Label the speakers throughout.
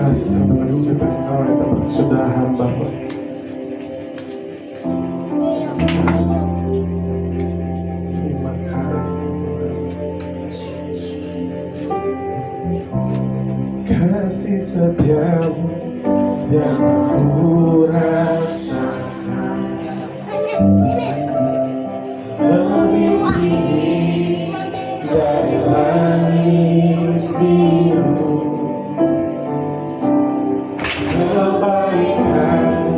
Speaker 1: kasih Tuhan, kasih setan Kau yang dapat kesudahan Bapa. Terima kasih Tuhan. Kasih setiamu yang ku rasakan lebih tinggi dari langit biru. Kebaikanmu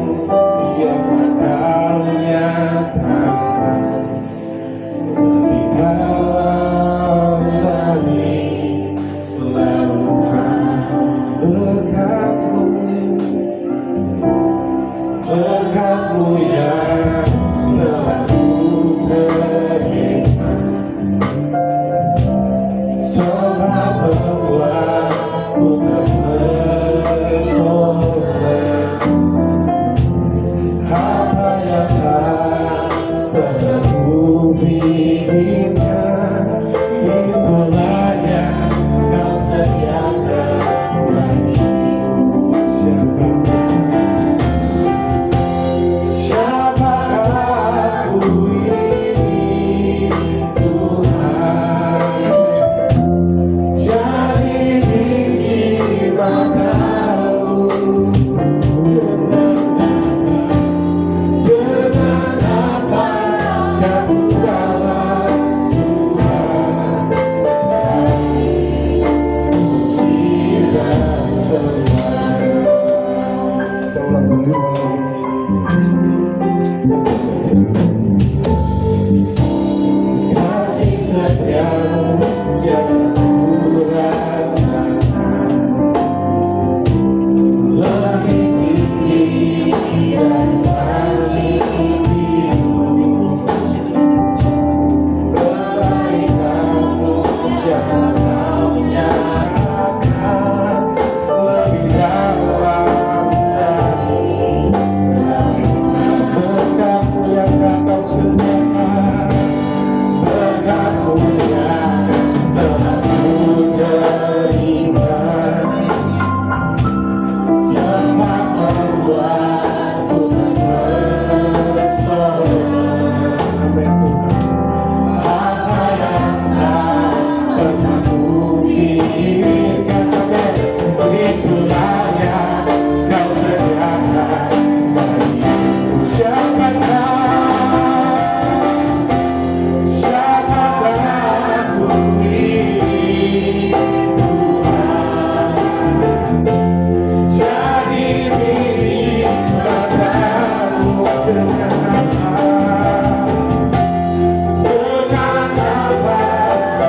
Speaker 1: yang Kau nyatakan lebih dalam dari lautan. Berkat-Mu yang telah ku terima, sebab membuatku terpesona. Apa yang tak pernah ku pikirkan, itulah yang Kau sediakan bagiku. Siapakah aku ini Tuhan? Jadi biji matamu. Dengan apa yang ku balas Tuhan, puji dan sembah. Kita ulang dulu. Kasih setiamu yang ku rasakan lebih tinggi dari langit biru. Kebaikanmu yang Kau nyatakan lebih dalam dari berkat-Mu yang Kau sediakan, berkat-Mu yang telah ku terima, sebab membuatku terpesona. Amin Tuhan. Apa yang tak pernah ku pikirkan, amin, itulah yang Kau sediakan bagiku. Siapakah aku ini Tuhan? Jadi biji matamu. Dengan apa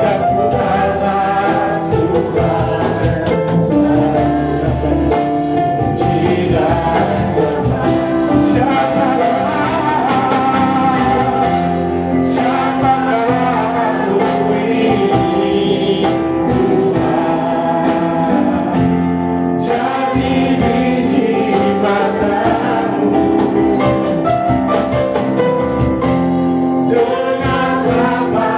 Speaker 1: dan ku balas Tuhan, selain puji dan sembah. Siapakah aku ini Tuhan? Jadi biji matamu. Dengan apa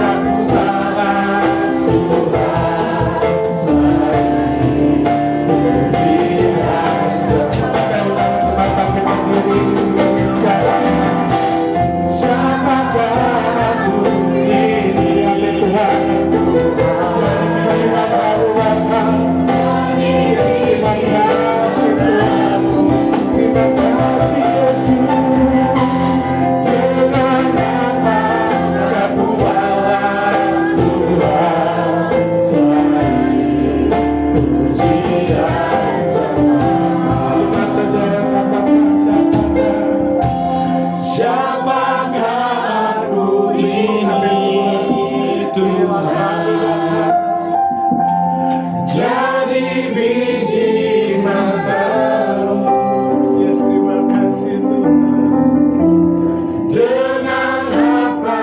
Speaker 1: yang ku balas Tuhan, selain puji dan sembah. Saya ulang kembali berdiri. Siapakah aku ini Tuhan? Terima kasih Yesus. Dengan apa yang ku balas Tuhan, selain puji dan sembah. Cuma saja yang katakan siapakah aku ini Tuhan? Jadi biji matamu. Yes, terima kasih Tuhan. Dengan apa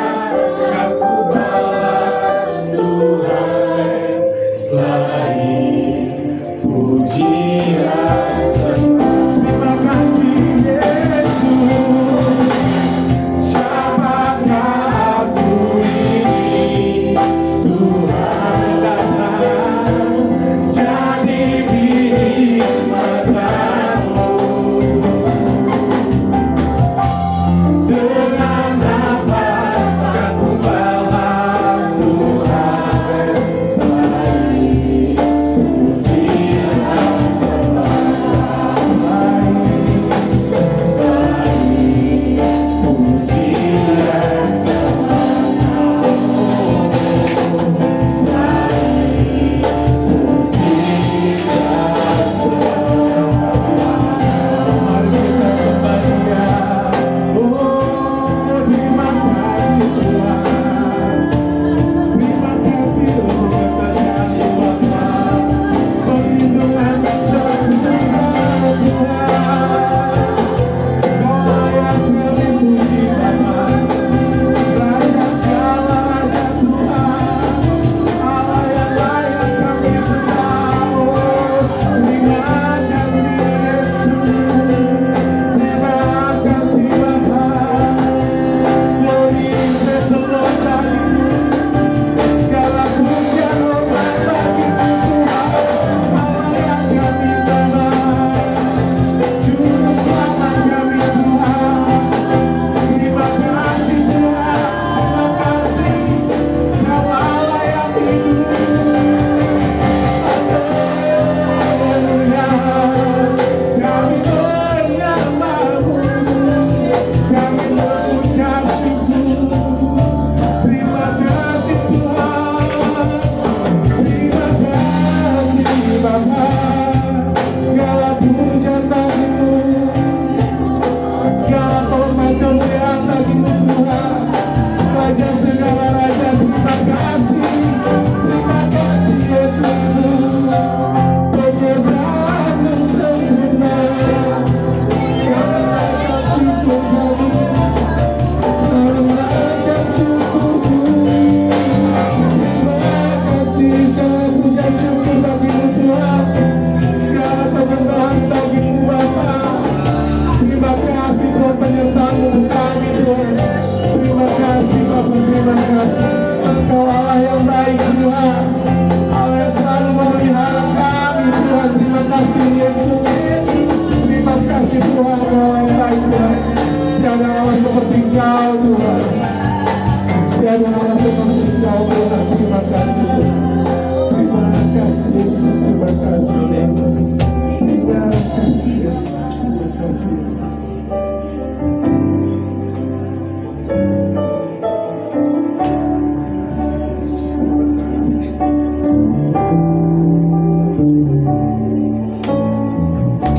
Speaker 1: aku balas Tuhan, selain puji dan sembah. Terima kasih Yesus. Siapakah aku ini Tuhan? Jadi biji kasih Yesus.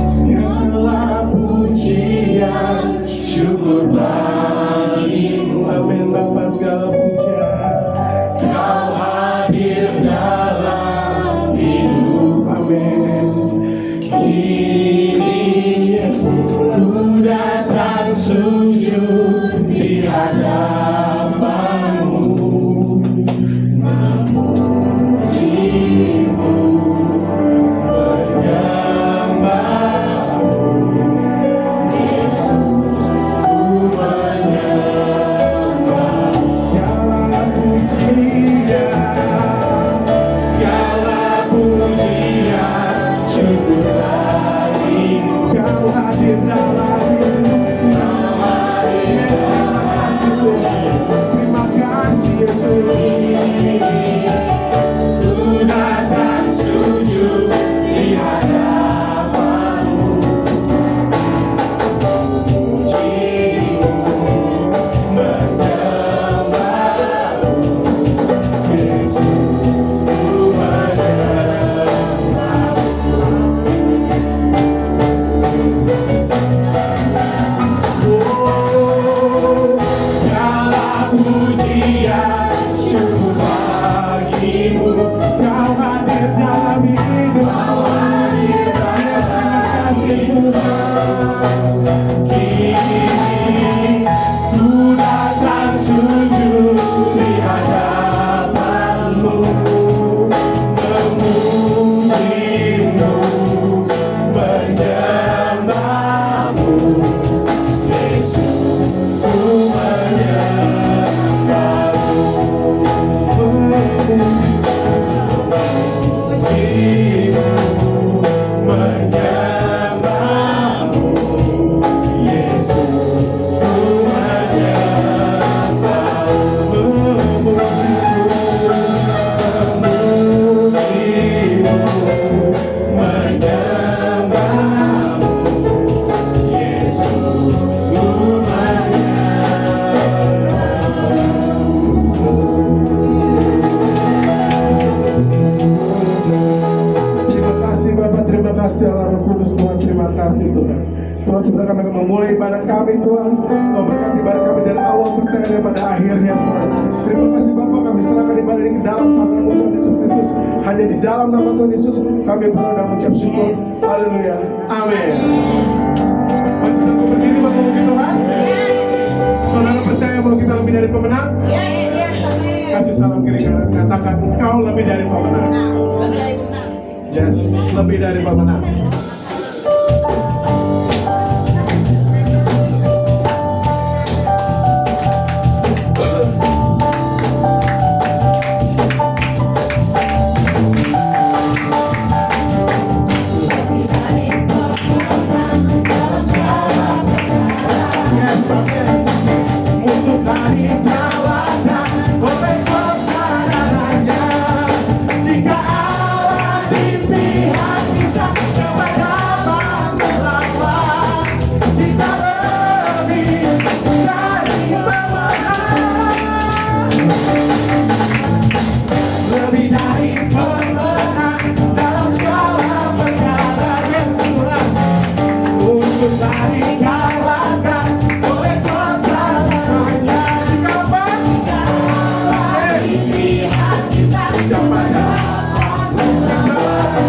Speaker 1: Segala pujian, syukur bagimu. Amin Bapa, segala pujian. Kau hadir dalam hidup. Amin. Kini Yesus, ku datang sujud di hadapanmu, memujimu, menyembahmu. Yesus, ku menyembahmu. Segala pujian, segala pujian, syukur bagimu. Kau hadir dalam hidupku. Kau hadir dalam hidupku. Terima kasih Yesus. Ku datang sujud di hadapanmu, memujimu, menyembahmu. Yesus, ku menyembahmu. Segala pujian, syukur bagimu. Kau hadir dalam hidup. Kau hadir dalam hidup. Kini ku datang sujud di hadapanmu, memujimu, menyembahmu. Yesus, ku menyembahmu, memujimu, menyembahmu. Yesus, ku menyembahmu, memujimu, menyembahmu. Yesus, ku Terima kasih Bapak, terima kasih Allah Roh Kudus Tuhan, terima kasih Tuhan. Tuhan, sebentar kami akan memulai ibadah kami Tuhan. Kau berkati ibadah kami dari awal pertengahan daripada akhirnya Tuhan. Terima kasih Bapak, kami serahkan ibadah ini ke dalam tangan-Mu Tuhan Yesus Kristus. Hanya di dalam nama Tuhan Yesus kami berdoa dan mengucap syukur. Haleluya, amin. Masih sanggup berdiri Bapak puji Tuhan? Saudara percaya bahwa kita lebih dari pemenang? Kasih salam kiri kanan, katakan engkau lebih dari pemenang. Yes, lebih dari pemenang. Yes, amin. Musuh dari kalahkan oleh kesadarannya. Jika Allah di pihak kita, siapa dapat melawan? Kita lebih dari pemenang, lebih dari pemenang dalam segala perkara. Yes, Tuhan. Musuh dari kalahkan oleh kesadarannya. Jika apa? Jika Allah di pihak kita, siapa dapat melawan?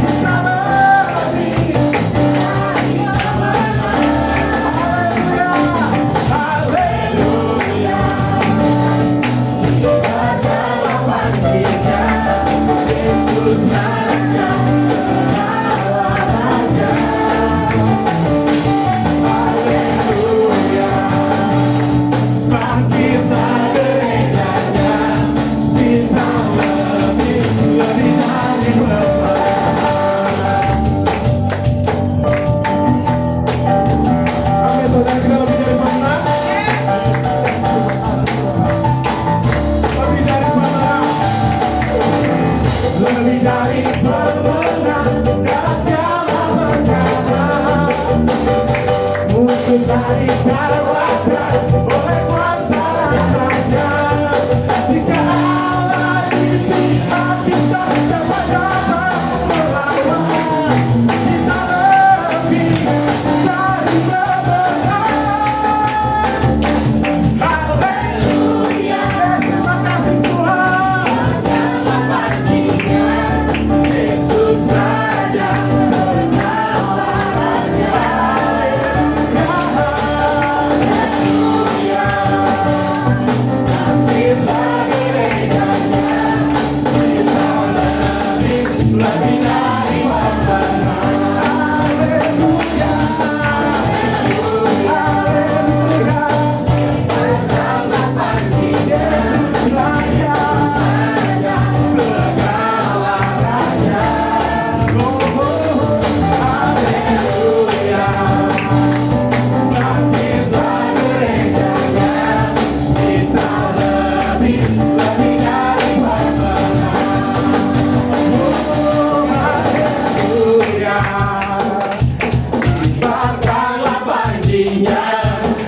Speaker 1: Kita lebih dari pemenang. Haleluya, haleluya. Kita dalam hatinya, Yesus Raja, segala raja. Haleluya, bangkitlah gerejanya, bintang lebih dari pemenang. Amin, saudara, kita lebih dari pemenang. Lebih dari pemenang, lebih dari pemenang dalam segala perkara. lebih dari wapana. Haleluya, haleluya, bertambah pagi Yesus Raja, segala raja. Oh, oh, oh, haleluya, bangkitlah gerejanya, kita lebih dari wapana. Oh, haleluya, kibarkanlah panjinya,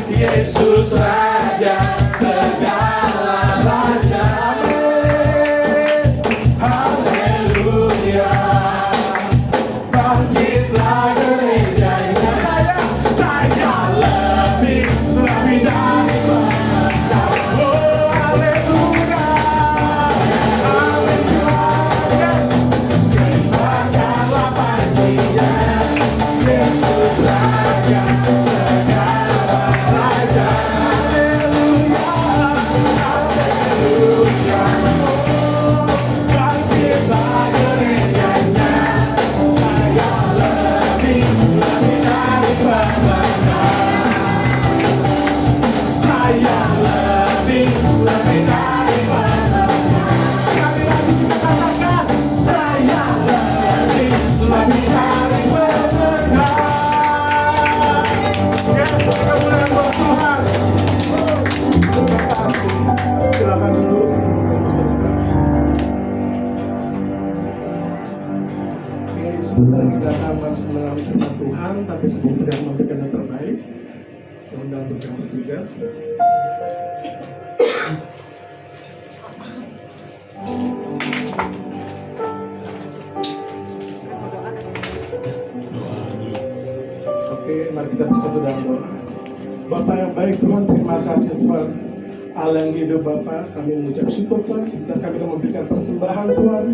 Speaker 1: Yesus Raja, segala raja. Amin. Haleluya, bangkitlah gerejanya. Saya lebih dari wapana. Oh, haleluya, haleluya, yes. Kibarkanlah panjinya, Yesus Raja, segala raja. Haleluya, haleluya, bangkitlah gerejanya. Saya lebih dari wapana. Saya lebih dari wapana. Sekali lagi kita katakan, saya lebih dari wapana. Yes, kemuliaan buat Tuhan. Terima kasih. Silakan duduk. Oke, sebentar kita akan masuk mengalami firman Tuhan, tapi sebelum kita memberikan yang terbaik, saya undang untuk yang bertugas. Oke, mari kita bersatu dalam doa. Bapa yang baik Tuhan, terima kasih Tuhan. Allah yang hidup Bapa, kami mengucap syukur Tuhan. Sebentar kami akan memberikan persembahan Tuhan.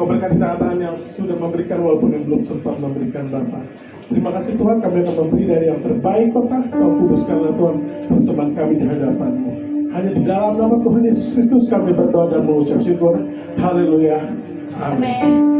Speaker 1: Kau berkati tangan yang sudah memberikan walaupun yang belum sempat memberikan Bapa. Terima kasih Tuhan, kami akan memberi dari yang terbaik Bapa. Kau kuduskanlah Tuhan persembahan kami di hadapan-Mu. Hanya di dalam nama Tuhan Yesus Kristus kami berdoa dan mengucap syukur. Haleluya. Amin.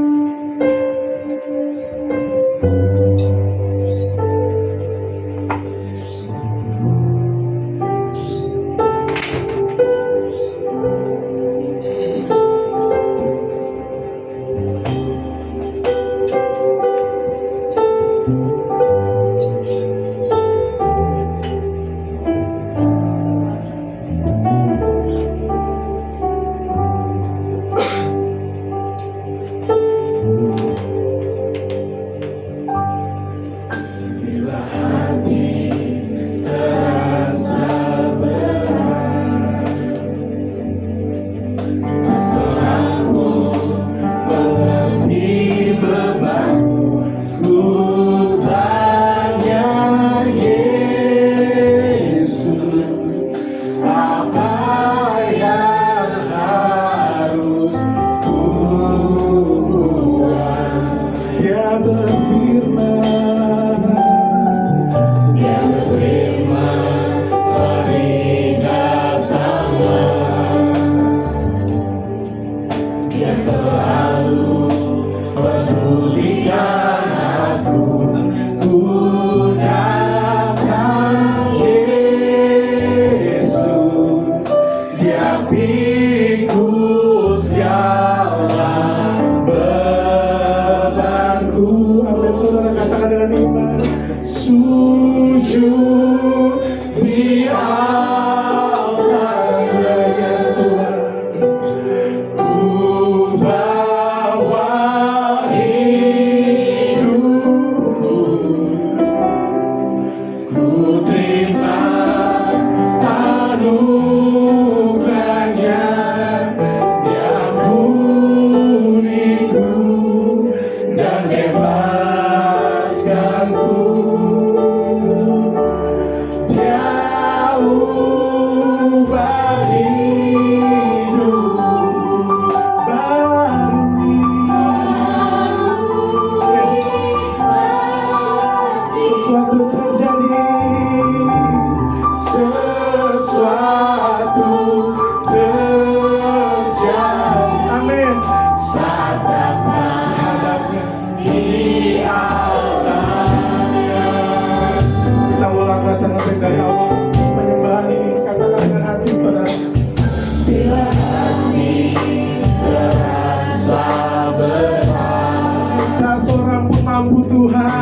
Speaker 1: mampu Tuhan.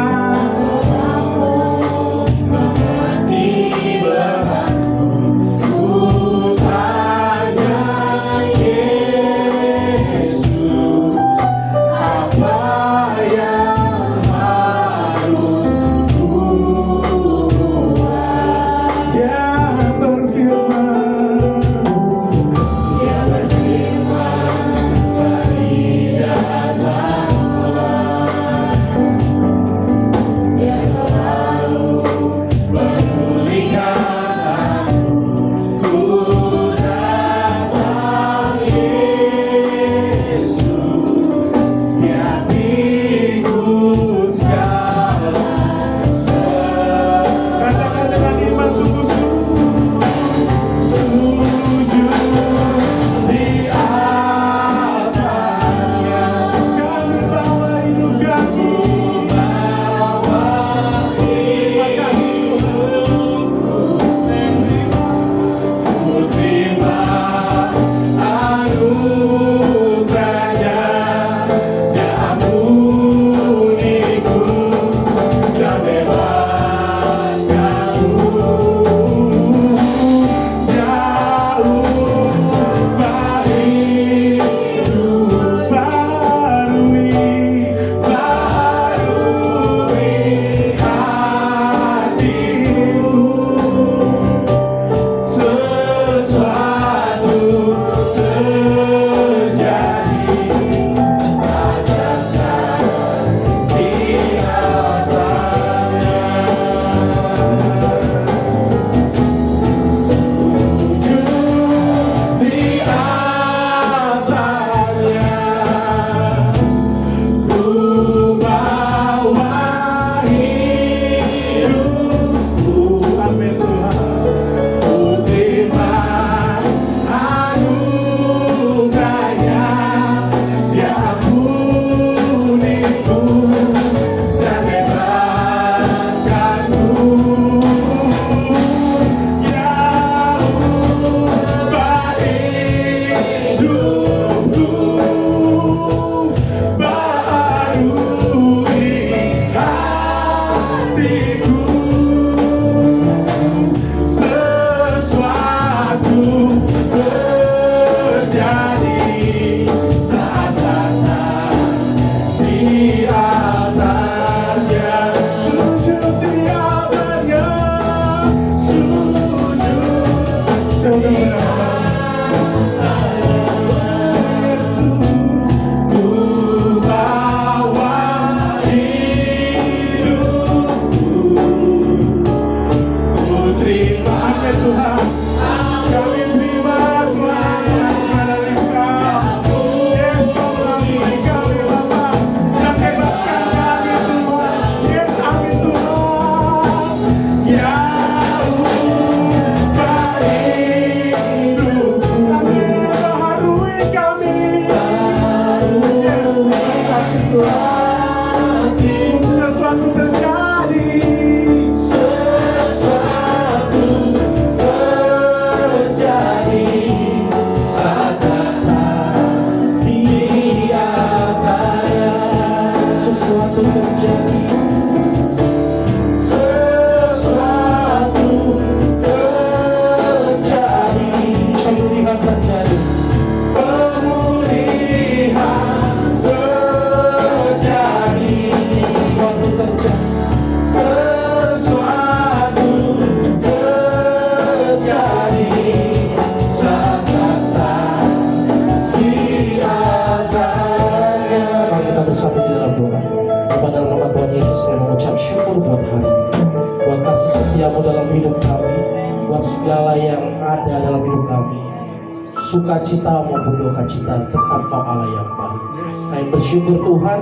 Speaker 2: Sukacita maupun duka cita tetap Kau Allah yang baik. Kami bersyukur Tuhan,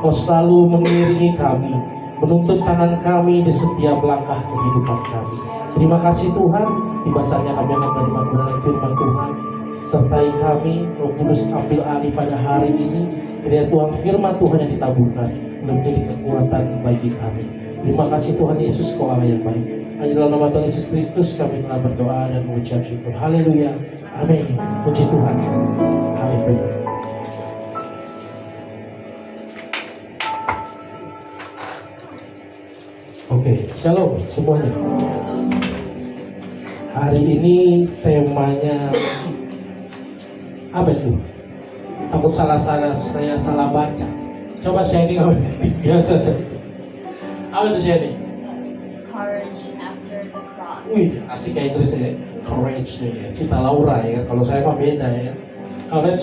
Speaker 2: Kau selalu mengiringi kami, menuntun tangan kami di setiap langkah kehidupan kami. Terima kasih Tuhan, tiba saatnya kami akan menerima kebenaran firman Tuhan. Sertai kami, Roh Kudus ambil alih pada hari ini. Kiranya Tuhan firman Tuhan yang ditaburkan boleh menjadi kekuatan bagi kami. Terima kasih Tuhan Yesus, Kau Allah yang baik. Hanya dalam nama Tuhan Yesus Kristus kami telah berdoa dan mengucap syukur. Haleluya. Amin. Puji Tuhan. Amin. Oke, shalom semuanya. Hari ini temanya apa itu? Aku saya salah baca. Coba sharing apa? Biasa saja. Apa itu sharing?
Speaker 3: Courage after the cross.
Speaker 2: Wih, asik kayak Inggrisnya. Courage nih ya. Cita Laura ya. Kalau saya mah beda ya. Courage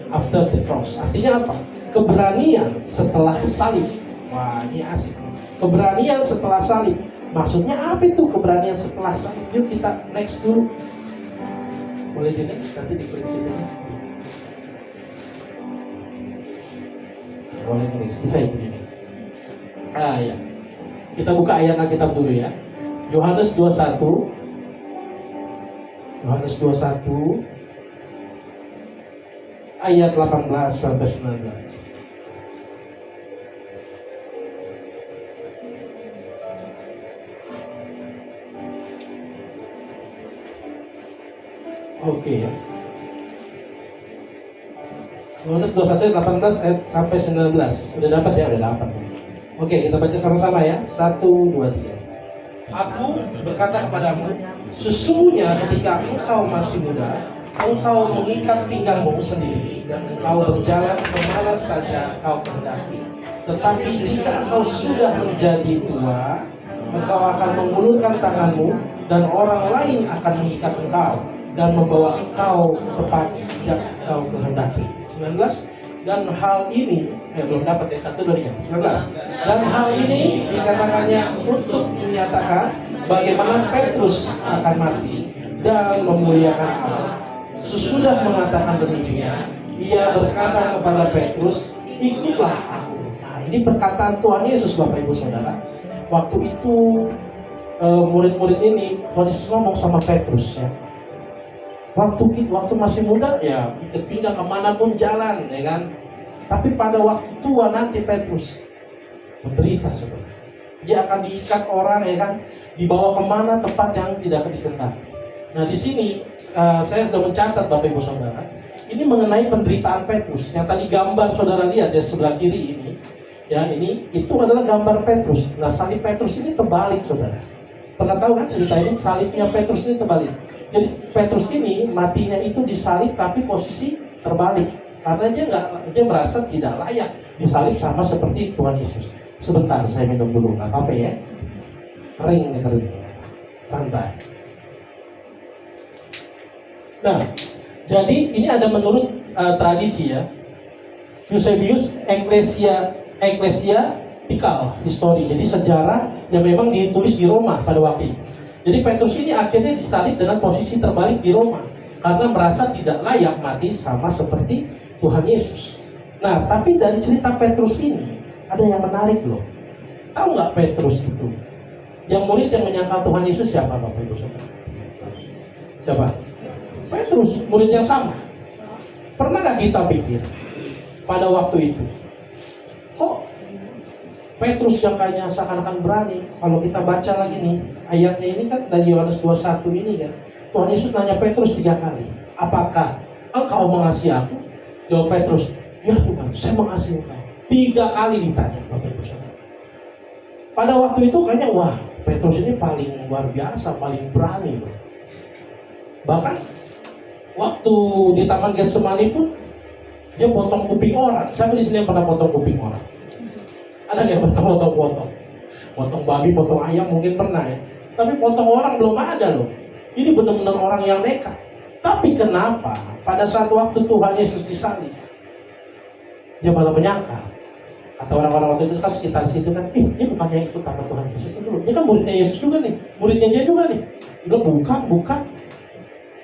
Speaker 2: after the cross. Artinya apa? Keberanian setelah salib. Wah, ini asik. Keberanian setelah salib. Maksudnya apa itu keberanian setelah salib? Yuk kita next dulu. Boleh di next, nanti di klik sini. Boleh di next, bisa itu di next. Ya. Kita buka ayat Alkitab dulu ya. Yohanes 21. Yohanes 21 ayat 18 sampai 19. Oke ya. Yohanes 21 18 ayat sampai 19. Udah dapat ya? Udah dapat. Oke, kita baca sama-sama ya. 1 2 3. Aku berkata kepadamu, sesungguhnya ketika engkau masih muda, engkau mengikat pinggangmu sendiri dan engkau berjalan kemana saja engkau kehendaki. Tetapi jika engkau sudah menjadi tua, engkau akan mengulurkan tanganmu dan orang lain akan mengikat engkau dan membawa engkau tepat yang engkau kehendaki. 19. Dan hal ini belum dapat ya, 1 2 3. 19. Dan hal ini dikatakannya untuk menyatakan bagaimana Petrus akan mati dan memuliakan Allah. Sesudah mengatakan demikian, ia berkata kepada Petrus, ikutlah aku. Nah, ini perkataan Tuhan Yesus, Bapak Ibu Saudara. Waktu itu murid-murid ini Tuhan Yesus ngomong sama Petrus ya. Waktu masih muda ya ikat pinggang kemanapun jalan ya kan. Tapi pada waktu tua nanti Petrus menderita sebenarnya. Dia akan diikat orang ya kan, dibawa kemana tempat yang tidak dikehendaki. Nah di sini saya sudah mencatat Bapak Ibu Saudara, ini mengenai penderitaan Petrus. Yang tadi gambar saudara lihat di sebelah kiri ini, ya ini itu adalah gambar Petrus. Nah salib Petrus ini terbalik saudara. Pernah tahu kan cerita ini? Salibnya Petrus ini terbalik. Jadi Petrus ini matinya itu disalib tapi posisi terbalik karena dia merasa tidak layak disalib sama seperti Tuhan Yesus. Sebentar saya minum dulu, nggak apa-apa ya. Kering. Santai. Nah, jadi ini ada menurut tradisi ya. Eusebius Ecclesiastical History. Jadi sejarah yang memang ditulis di Roma pada waktu itu. Jadi Petrus ini akhirnya disalib dengan posisi terbalik di Roma karena merasa tidak layak mati sama seperti Tuhan Yesus. Nah, tapi dari cerita Petrus ini ada yang menarik loh. Tahu nggak Petrus itu? Yang murid yang menyangkal Tuhan Yesus siapa Bapak Ibu Saudara? Siapa? Petrus, murid yang sama. Pernah nggak kita pikir pada waktu itu, kok Petrus yang kayaknya seakan-akan berani? Kalau kita baca lagi nih, ayatnya ini kan dari Yohanes 21 ini kan. Tuhan Yesus nanya Petrus 3 kali. Apakah engkau mengasihi aku? Jawab Petrus, ya Tuhan, saya mengasihi engkau. 3 kali ditanya Bapak Ibu Saudara. Pada waktu itu kayaknya, wah Petrus ini paling luar biasa, paling berani loh. Bahkan waktu di Taman Getsemani pun dia potong kuping orang. Siapa di sini yang pernah potong kuping orang? Ada nggak pernah potong babi, potong ayam mungkin pernah ya. Tapi potong orang belum ada loh. Ini benar-benar orang yang nekat. Tapi kenapa pada saat waktu Tuhan Yesus disalib, dia malah menyangkal? Kata orang-orang waktu itu kan sekitar situ kan, ini bukannya ikut sama Tuhan Yesus itu loh. Dia kan muridnya Yesus juga nih, muridnya dia juga nih. Udah bukan.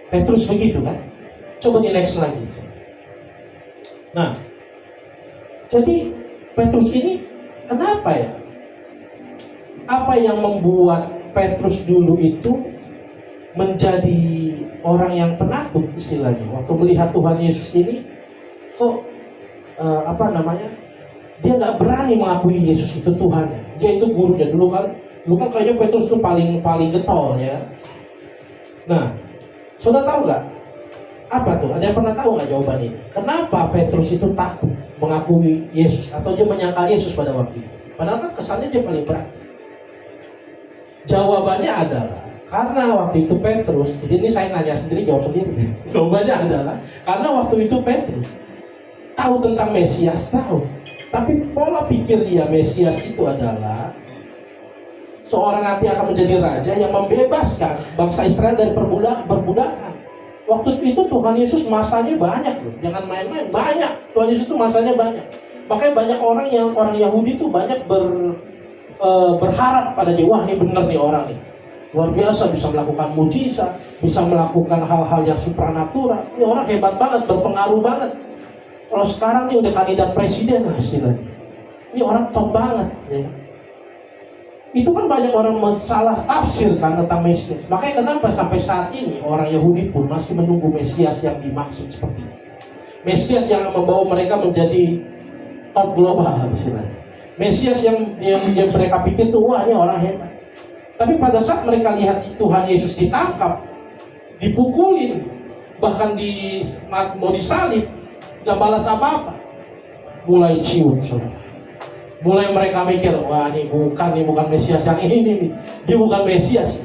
Speaker 2: Petrus begitu kan? Coba di next lagi. Nah, jadi Petrus ini kenapa ya? Apa yang membuat Petrus dulu itu menjadi orang yang penakut istilahnya? Waktu melihat Tuhan Yesus ini, kok dia nggak berani mengakui Yesus itu Tuhan. Dia itu gurunya dulu kan kayaknya Petrus itu paling getol ya. Nah, saudara tahu nggak? Apa tuh? Ada yang pernah tahu nggak jawaban ini? Kenapa Petrus itu takut mengakui Yesus atau dia menyangkal Yesus pada waktu itu? Padahal kan kesannya dia paling berani. Jawabannya adalah karena waktu itu Petrus, jadi ini saya nanya sendiri, jawab sendiri. Jawabannya adalah karena waktu itu Petrus tahu tentang Mesias, tahu. Tapi pola pikir dia Mesias itu adalah seorang nanti akan menjadi raja yang membebaskan bangsa Israel dari perbudakan. Waktu itu Tuhan Yesus masanya banyak loh, jangan main-main, banyak. Tuhan Yesus itu masanya banyak. Makanya banyak orang Yahudi itu banyak berharap pada dia, wah ini benar nih orang nih. Luar biasa, bisa melakukan mujizat, bisa melakukan hal-hal yang supranatural. Ini orang hebat banget, berpengaruh banget. Kalau sekarang nih udah kandidat presiden lah istilahnya. Ini orang top banget. Ya. Itu kan banyak orang salah tafsir kan tentang Mesias. Makanya kenapa sampai saat ini orang Yahudi pun masih menunggu Mesias yang dimaksud seperti itu. Mesias yang membawa mereka menjadi top global istilahnya. Mesias yang mereka pikir tuh, wah ini orang hebat. Tapi pada saat mereka lihat Tuhan Yesus ditangkap, dipukulin, bahkan mau disalib, gak balas apa-apa, mulai ciut, saudara. Mulai mereka mikir, wah ini bukan Mesias yang ini nih. Dia bukan Mesias.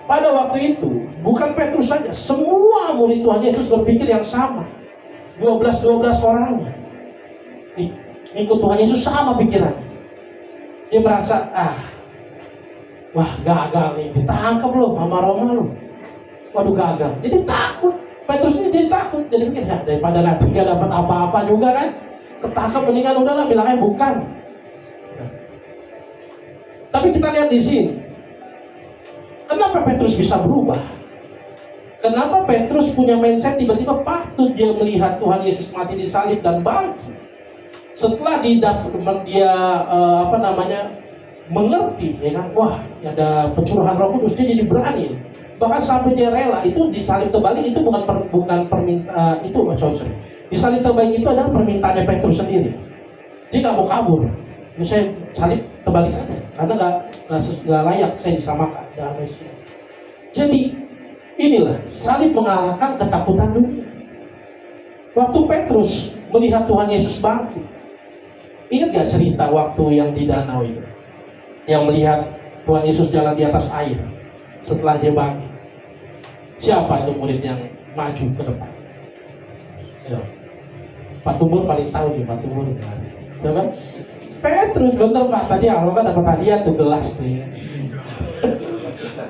Speaker 2: Pada waktu itu, bukan Petrus saja, semua murid Tuhan Yesus berpikir yang sama. 12 orangnya ikut Tuhan Yesus sama pikiran. Dia merasa, wah gagal nih, ditangkap loh sama Roma loh. Waduh gagal. Jadi takut. Petrus ini jadi takut. Jadi mikir, ya daripada nanti gak dapat apa-apa juga kan, ketangkap mendingan udahlah bilangnya bukan. Tapi kita lihat di sini, kenapa Petrus bisa berubah? Kenapa Petrus punya mindset tiba-tiba patut dia melihat Tuhan Yesus mati disalib dan bangkit? Setelah dia mengerti, ya kan, wah ada pencurahan Roh Kudus, dia jadi berani. Bahkan sampai dia rela, itu disalib terbalik itu bukan permintaan itu, sorry. Disalib terbalik itu adalah permintaannya Petrus sendiri. Dia nggak mau kabur. Ini saya salib terbalik aja, karena nggak layak saya disamakan dengan Mesias. Jadi inilah salib mengalahkan ketakutan dunia. Waktu Petrus melihat Tuhan Yesus bangkit, ingat gak cerita waktu yang di danau itu, yang melihat Tuhan Yesus jalan di atas air setelah dia bangkit? Siapa itu murid yang maju ke depan? Ya. Pak Tumur paling tahu nih, Pak Tumur. Coba. Petrus, bener Pak, tadi awal kan dapat hadiah tuh gelas tuh ya.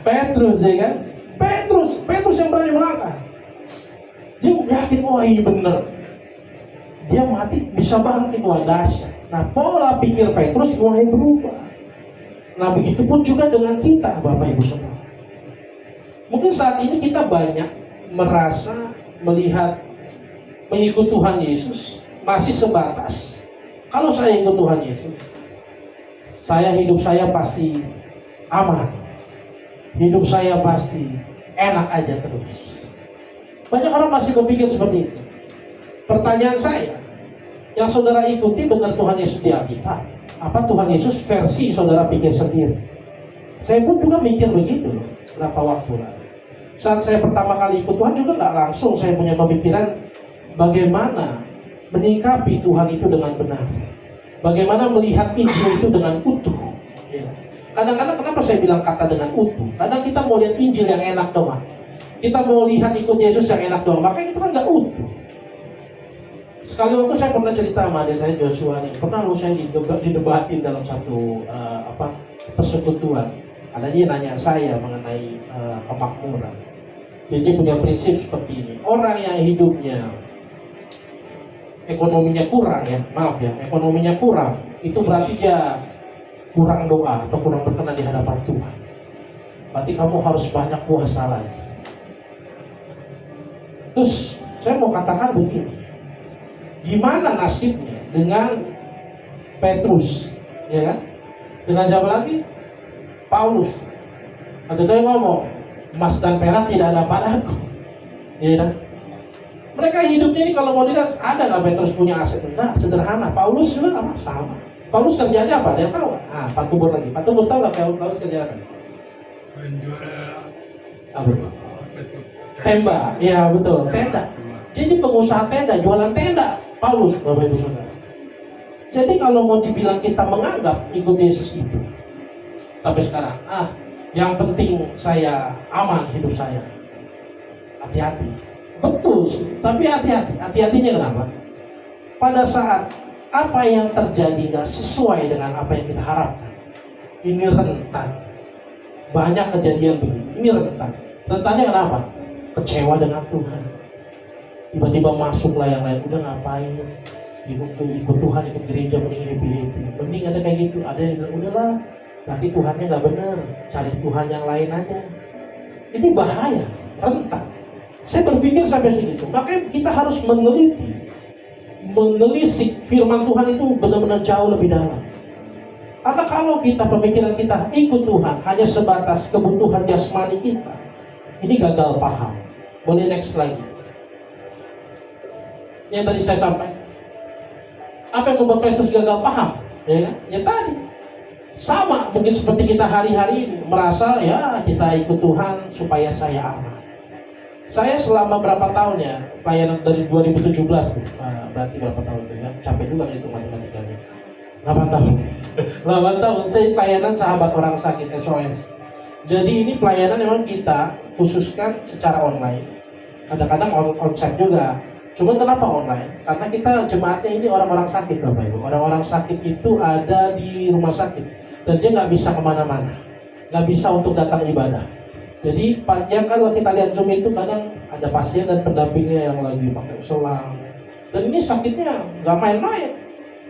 Speaker 2: Petrus ya kan? Petrus yang berani melangkah. Dia yakin, wah iya bener. Dia mati bisa bangkit, wah dahsyat. Nah pola pikir Petrus mulai berubah. Nah begitu pun juga dengan kita Bapak Ibu Saudara. Mungkin saat ini kita banyak merasa melihat mengikut Tuhan Yesus masih sebatas, kalau saya ikut Tuhan Yesus, hidup saya pasti aman, hidup saya pasti enak aja terus. Banyak orang masih berpikir seperti itu. Pertanyaan saya, yang saudara ikuti benar Tuhan Yesus di Alkitab? Apa Tuhan Yesus versi saudara pikir sendiri? Saya pun juga mikir begitu loh, berapa waktu lalu. Saat saya pertama kali ikut Tuhan juga nggak langsung saya punya pemikiran bagaimana menyikapi Tuhan itu dengan benar, bagaimana melihat Injil itu dengan utuh. Ya. Kadang-kadang kenapa saya bilang kata dengan utuh? Kadang kita mau lihat Injil yang enak doang, kita mau lihat ikut Yesus yang enak doang, makanya itu kan nggak utuh. Sekali waktu saya pernah cerita sama adik saya Joshua nih, pernah lu saya didebatin dalam satu persekutuan. Ada dia nanya saya mengenai kemakmuran. Jadi dia punya prinsip seperti ini. Orang yang hidupnya ekonominya kurang ya, ekonominya kurang, itu berarti dia kurang doa atau kurang berkenan di hadapan Tuhan. Berarti kamu harus banyak puasa lagi. Terus saya mau katakan begini, gimana nasibnya dengan Petrus, ya kan? Dengan siapa lagi? Paulus. Atau dia ngomong, emas dan perak tidak ada padaku, ya kan? Mereka hidupnya ini kalau mau dilihat, ada nggak Petrus punya aset? Enggak, sederhana. Paulus juga nggak sama. Paulus kerjanya apa? Dia tahu? Pak Tubur lagi. Pak Tubur tahu nggak Paulus kerjanya apa? Apa? Tenda. Iya betul, tenda. Jadi pengusaha tenda, jualan tenda. Paulus, Bapak Ibu Saudara. Jadi kalau mau dibilang kita menganggap ikut Yesus itu sampai sekarang, Yang penting saya aman hidup saya. Hati-hati. Betul, tapi hati-hati. Hati-hatinya kenapa? Pada saat apa yang terjadi nggak sesuai dengan apa yang kita harapkan, ini rentan. Banyak kejadian begini. Ini rentan. Rentannya kenapa? Kecewa dengan Tuhan. Tiba-tiba masuklah yang lain. Udah ngapain? Ikut Tuhan, ikut gereja, mending happy-happy. Mending ada kayak gitu. Ada yang bilang, udahlah, nanti Tuhannya nggak bener. Cari Tuhan yang lain aja. Ini bahaya, rentan. Saya berpikir sampai segitu. Makanya kita harus menelisik firman Tuhan itu benar-benar jauh lebih dalam. Karena kalau pemikiran kita ikut Tuhan hanya sebatas kebutuhan jasmani kita, ini gagal paham. Boleh next slide. Yang tadi saya sampaikan, apa yang membuat Petrus gagal paham? Ya tadi sama mungkin seperti kita hari-hari ini merasa ya kita ikut Tuhan supaya saya aman. Saya selama berapa tahun ya pelayanan dari 2017 tuh, berarti berapa tahun tuh ya? Capek juga itu matematikanya. 8 tahun. 8 tahun saya pelayanan sahabat orang sakit SOS. Jadi ini pelayanan memang kita khususkan secara online. Kadang-kadang onsite juga. Cuma kenapa online? Karena kita jemaatnya ini orang-orang sakit Bapak Ibu. Orang-orang sakit itu ada di rumah sakit dan dia nggak bisa kemana-mana, nggak bisa untuk datang ibadah. Jadi yang kalau kita lihat Zoom itu kadang ada pasien dan pendampingnya yang lagi pakai selang. Dan ini sakitnya nggak main-main.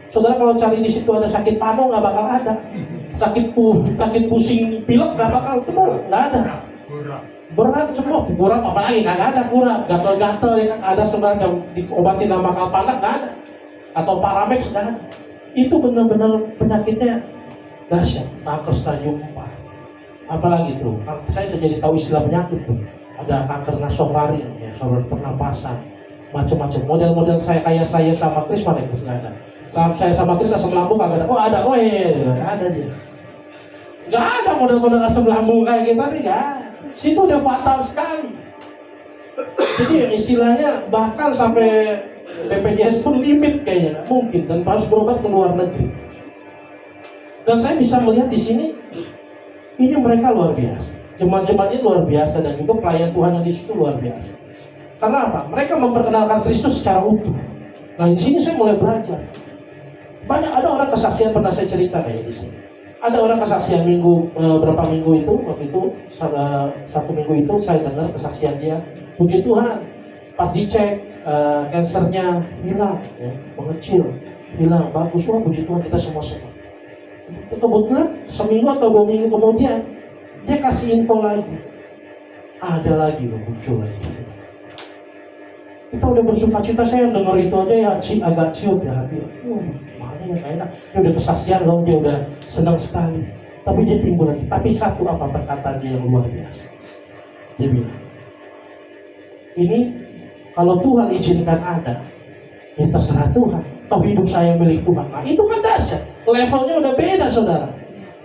Speaker 2: Saudara kalau cari di situ ada sakit pano nggak bakal ada. Sakit pusing pilek nggak bakal ketemu, nggak ada. Berat semua, kurang apalagi kagak ada kurang, gatel-gatel ya kan ada sebenarnya diobatin sama kalpanak nggak ada. Atau Paramex nggak ada. Itu benar-benar penyakitnya dahsyat, kanker stadium 4. Apalagi tuh, saya jadi tahu istilah penyakit tuh. Ada kanker nasofaring, ya, saluran pernapasan, macam-macam. Model-model saya kayak saya sama Chris mana Chris nggak ada. Saya sama Chris asam lambung kagak ada. Oh ada, oh iya, ada dia. Nggak ada model-model asam lambung kayak kita nih, nggak. Situ udah fatal sekali. Jadi istilahnya bahkan sampai BPJS pun limit kayaknya, nggak mungkin dan harus berobat ke luar negeri. Dan saya bisa melihat di sini. Ini mereka luar biasa, jemaat-jemaatnya luar biasa dan juga pelayan Tuhan yang di situ luar biasa. Karena apa? Mereka memperkenalkan Kristus secara utuh. Nah di sini saya mulai belajar. Banyak ada orang kesaksian pernah saya cerita kayak di sini. Ada orang kesaksian berapa minggu itu waktu itu satu minggu itu saya dengar kesaksian dia. Puji Tuhan, pas dicek kansernya hilang, ya, mengecil, hilang, bagus. Wah puji Tuhan kita semua senang. Kebetulan seminggu atau 2 minggu kemudian dia kasih info lagi, ada lagi loh muncul lagi. Kita udah bersuka cita, saya dengar itu aja ya agak ciut ya hati. Mana yang gak enak. Dia udah kesaksian loh, dia udah senang sekali. Tapi dia timbul lagi. Tapi satu apa perkataan dia yang luar biasa. Dia bilang, ini kalau Tuhan izinkan ada, ya terserah Tuhan. Toh hidup saya milik Tuhan. Nah itu kan dahsyat. Levelnya udah beda saudara.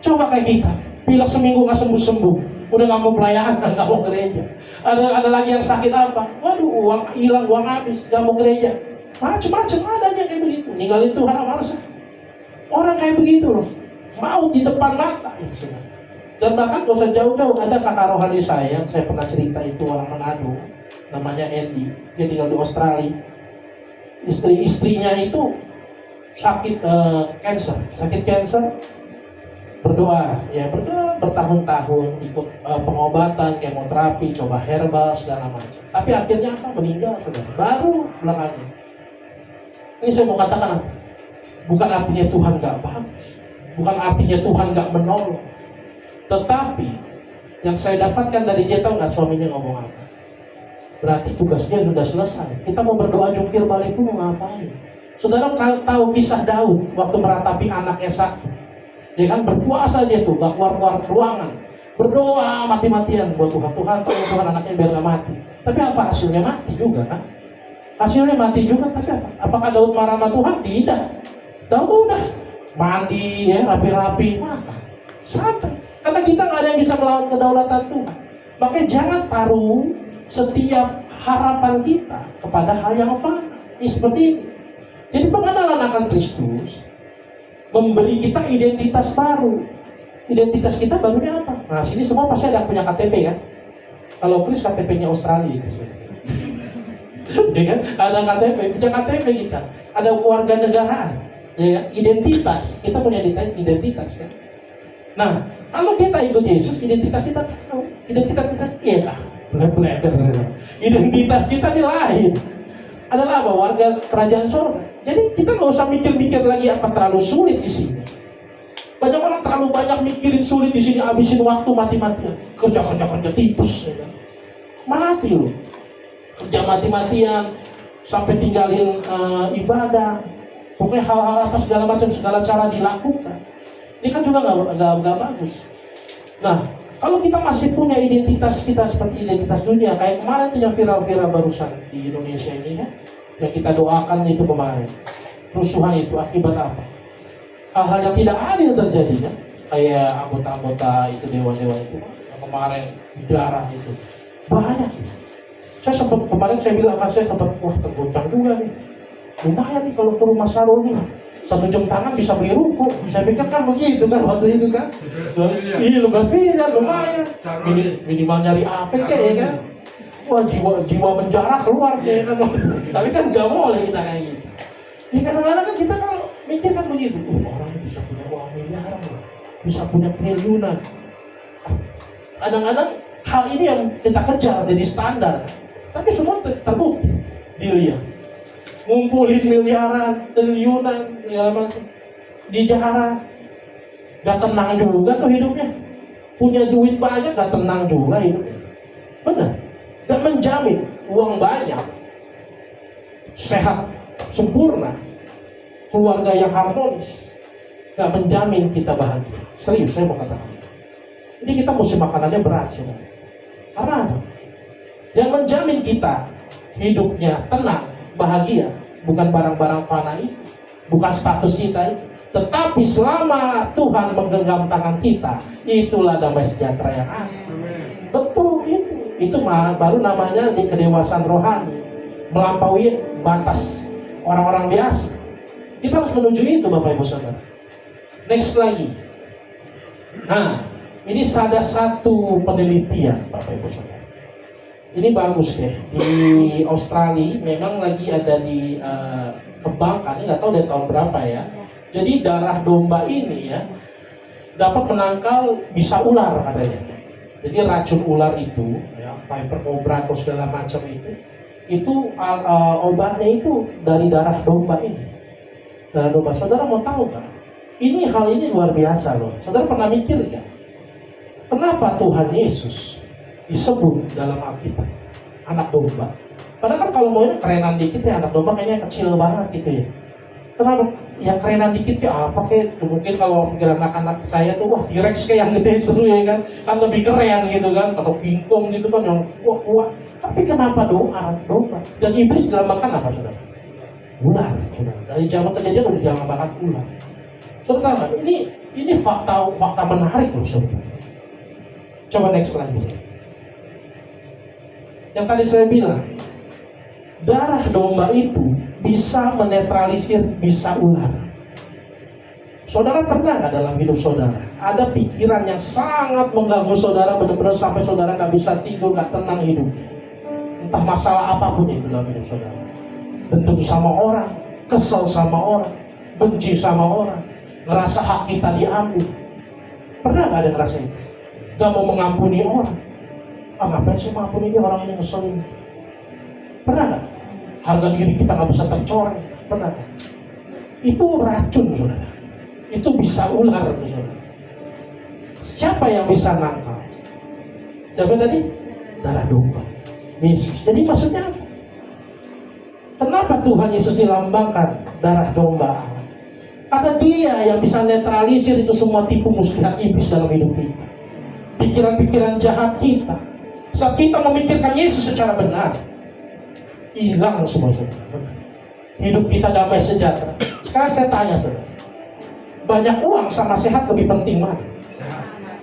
Speaker 2: Coba kayak kita, pilek seminggu nggak sembuh-sembuh, udah nggak mau pelayanan, nggak mau gereja. Ada lagi yang sakit apa? Waduh, uang hilang, uang habis, nggak mau gereja. Macem-macem ada aja kayak begitu. Ninggalin Tuhan sama rasa. Orang kayak begitu loh, mau di depan mata. Dan bahkan gak usah jauh-jauh, ada kakak rohani saya yang saya pernah cerita itu orang Manado, namanya Andy. Dia tinggal di Australia. Istri-istrinya itu sakit cancer, berdoa bertahun-tahun ikut pengobatan, kemoterapi, coba herbal segala macam. Tapi akhirnya apa? Meninggal saudara. Baru belakangan. Ini saya mau katakan apa? Bukan artinya Tuhan gak bagus, bukan artinya Tuhan gak menolong. Tetapi yang saya dapatkan dari dia, tahu nggak suaminya ngomong apa? Berarti tugasnya sudah selesai. Kita mau berdoa jungkir balik pun mau ngapain? Saudara tahu kisah Daud waktu meratapi anaknya sakit. Dia kan berpuasa dia tuh, gak keluar ruangan, berdoa mati-matian buat Tuhan. Tolong Tuhan anaknya biar gak mati. Tapi apa hasilnya? Mati juga kan? Hasilnya mati juga. Tapi apa? Apakah Daud marah sama Tuhan? Tidak. Daud udah mandi ya, rapi-rapi, makan, santai. Karena kita gak ada yang bisa melawan kedaulatan Tuhan. Makanya jangan taruh setiap harapan kita kepada hal yang fana. Ini seperti ini. Jadi pengenalan akan Kristus memberi kita identitas baru. Identitas kita barunya apa? Nah, sini semua pasti ada punya KTP kan? Kalau Chris KTP-nya Australia gitu. Ya kan? Ada KTP, punya KTP kita. Ada keluarga negaraan. Ya kan? Identitas, kita punya identitas kan. Nah, kalau kita ikut Yesus, identitas kita tahu. Identitas kita, identitas kita ini lain. Adalah apa? Warga kerajaan surga. Jadi kita nggak usah mikir-mikir lagi apa terlalu sulit di sini. Banyak orang terlalu banyak mikirin sulit di sini, habisin waktu mati-matian. Kerja tipes. Ya kan? Mati loh. Kerja mati-matian sampai tinggalin ibadah. Pokoknya hal-hal apa segala macam, segala cara dilakukan. Ini kan juga nggak bagus. Nah, kalau kita masih punya identitas kita seperti identitas dunia, kayak kemarin tuh yang viral-viral barusan di Indonesia ini ya, yang kita doakan itu kemarin, kerusuhan itu akibat apa? Hal-hal yang tidak adil terjadi ya, kayak anggota-anggota itu dewa-dewa itu yang kemarin darah itu banyak. Kemarin saya bilang kan saya sempat wah tergoncang juga nih. Lumayan nih kalau ke rumah Sarul nih. 1 jam tangan bisa beli ruko. Saya pikir kan begitu kan waktu itu kan. Iya 15 miliar lumayan. Minimal nyari apa kayak ya kan. Wah jiwa penjara keluar ya kan. Tapi kan nggak boleh kita kayak gitu. Ini kadang-kadang kan kita kalau mikir kan begitu. Orang bisa punya uang miliaran, bisa punya triliunan. Kadang-kadang hal ini yang kita kejar jadi standar. Tapi semua terbukti. Dia ngumpulin miliaran, triliunan, segala macam, dijara, gak tenang juga tuh hidupnya. Punya duit banyak, gak tenang juga hidupnya. Benar, gak menjamin uang banyak, sehat, sempurna, keluarga yang harmonis, gak menjamin kita bahagia. Serius, saya mau katakan. Jadi kita mesti makanannya berat sih. Karena apa? Yang menjamin kita hidupnya tenang, bahagia, bukan barang-barang fana itu, bukan status kita itu, tetapi selama Tuhan menggenggam tangan kita, itulah damai sejahtera yang ada. Betul itu baru namanya di kedewasaan rohani, melampaui batas orang-orang biasa. Kita harus menuju itu Bapak Ibu Saudara. Next lagi. Nah, ini ada satu penelitian Bapak Ibu Saudara. Ini bagus deh, di Australia memang lagi ada dikembangkan, ini nggak tahu dari tahun berapa ya. Jadi darah domba ini ya dapat menangkal bisa ular katanya. Jadi racun ular itu, ya, viper cobra atau segala macam itu obatnya itu dari darah domba ini. Darah domba. Saudara mau tahu nggak? Hal ini luar biasa loh. Saudara pernah mikir nggak? Kenapa Tuhan Yesus disebut dalam Alkitab anak domba? Padahal kan kalau mau kerenan dikit ya anak domba kayaknya kecil banget gitu ya. Kenapa yang kerenan dikit kayak apa kayak mungkin kalau pikiran anak-anak saya tuh wah T-Rex kayak yang gede seru ya kan lebih keren gitu kan, atau pingkong gitu kan yang wah. Tapi kenapa anak domba? Dan iblis dilambangkan apa saudara? Ular saudara. Dari zaman kejadian udah dilambangkan ular. Saudara, ini fakta menarik loh saudara. Coba next lagi. Yang tadi saya bilang, darah domba itu bisa menetralisir bisa ular. Saudara pernah nggak dalam hidup saudara ada pikiran yang sangat mengganggu saudara, benar-benar sampai saudara nggak bisa tidur, nggak tenang hidup? Entah masalah apapun itu dalam hidup saudara. Dendam sama orang, kesel sama orang, benci sama orang, ngerasa hak kita diambil. Pernah nggak ada ngerasa itu? Gak mau mengampuni orang. Ngapain sih mengampuni dia, orang ini ngeselin? Pernah nggak? Harga diri kita nggak bisa tercoreng. Pernah nggak? Itu racun saudara. Itu bisa ular saudara. Siapa yang bisa nangkal? Siapa tadi? Darah domba, Yesus. Jadi maksudnya apa? Kenapa Tuhan Yesus dilambangkan darah domba Allah? Karena dia yang bisa netralisir itu semua tipu muslihat iblis dalam hidup kita. Pikiran-pikiran jahat kita. Saat kita memikirkan Yesus secara benar, hilang semua saudara. Hidup kita damai sejahtera. Sekarang saya tanya saudara, banyak uang sama sehat lebih penting mana?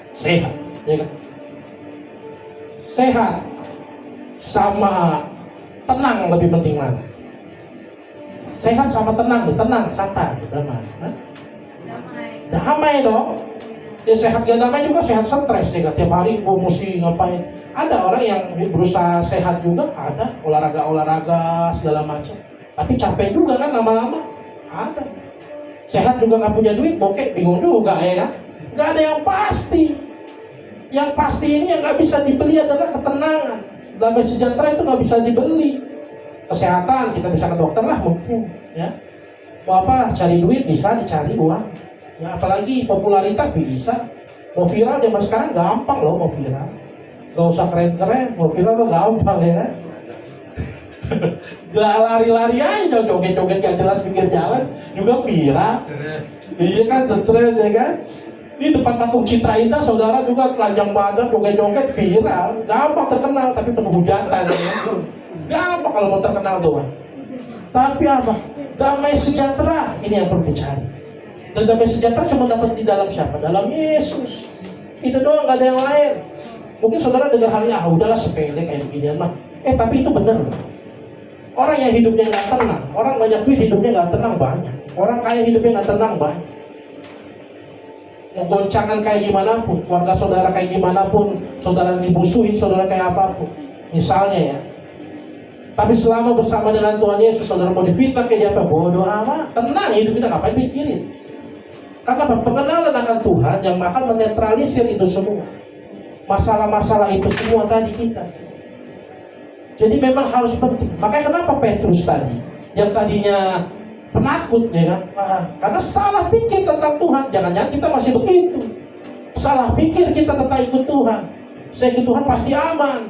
Speaker 2: Sehat, ya kan? Sehat sama tenang lebih penting mana? Sehat sama tenang, tenang, santai, damai. Damai dong. Dia sehat gak damai juga sehat stres ya, tiap hari gua mesti ngapain. Ada orang yang berusaha sehat juga, ada olahraga segala macam, tapi capek juga kan lama-lama. Ada sehat juga nggak punya duit, bokeh, bingung juga ya kan. Nggak ada yang pasti. Yang pasti ini yang nggak bisa dibeli adalah ketenangan. Damai sejahtera itu nggak bisa dibeli. Kesehatan kita bisa ke dokter lah mungkin, ya. Mau apa? Cari duit bisa dicari uang. Ya apalagi popularitas bisa. Mau viral zaman sekarang gampang loh mau viral. Gak usah keren-keren, mau viral tuh gampang ya kan. Gak lari-lari aja, joget-joget yang jelas pinggir jalan juga viral. Iya kan, stres ya kan. Di depan patung Citra Indah, saudara juga telanjang badan, joget-joget viral. Gampang terkenal, tapi penuh hujatan ya. Gampang kalau mau terkenal doang. Tapi apa? Damai sejahtera, ini yang perlu dicari. Dan damai sejahtera cuma dapat di dalam siapa? Dalam Yesus. Itu doang, gak ada yang lain. Mungkin saudara dengar hal ini, udahlah sepele kayak beginian mah. Tapi itu benar. Orang yang hidupnya gak tenang, orang banyak duit hidupnya gak tenang banyak. Orang kaya hidupnya gak tenang banyak. Mau goncangan kayak gimana pun, keluarga saudara kayak gimana pun, saudara dimusuhin, saudara kayak apapun. Misalnya ya. Tapi selama bersama dengan Tuhan Yesus, saudara mau difitnah kayak apa? Bodoh amat, tenang hidup kita, ngapain pikirin? Karena pengenalan akan Tuhan yang akan menetralisir itu semua. Masalah-masalah itu semua tadi kita. Jadi memang harus penting. Makanya kenapa Petrus tadi, yang tadinya penakut ya kan? Karena salah pikir tentang Tuhan. Jangan-jangan kita masih begitu. Salah pikir kita tentang ikut Tuhan. Saya ikut Tuhan pasti aman.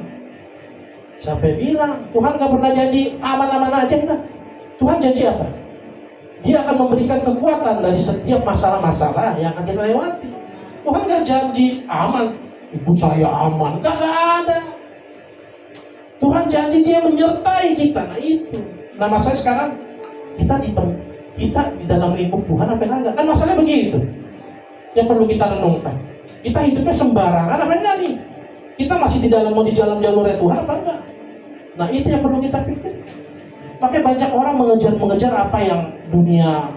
Speaker 2: Siapa yang bilang? Tuhan gak pernah janji aman-aman aja enggak? Tuhan janji apa? Dia akan memberikan kekuatan dari setiap masalah-masalah yang akan kita lewati. Tuhan gak janji aman, ikut saya aman, gak ada. Tuhan janji dia menyertai kita. Nah itu. Nah masalahnya sekarang kita di dalam lingkup Tuhan apa enggak? Kan masalahnya begitu. Yang perlu kita renungkan. Kita hidupnya sembarangan apa enggak nih? Kita masih mau di dalam jalurnya Tuhan apa enggak? Nah itu yang perlu kita pikir. Makanya banyak orang mengejar apa yang dunia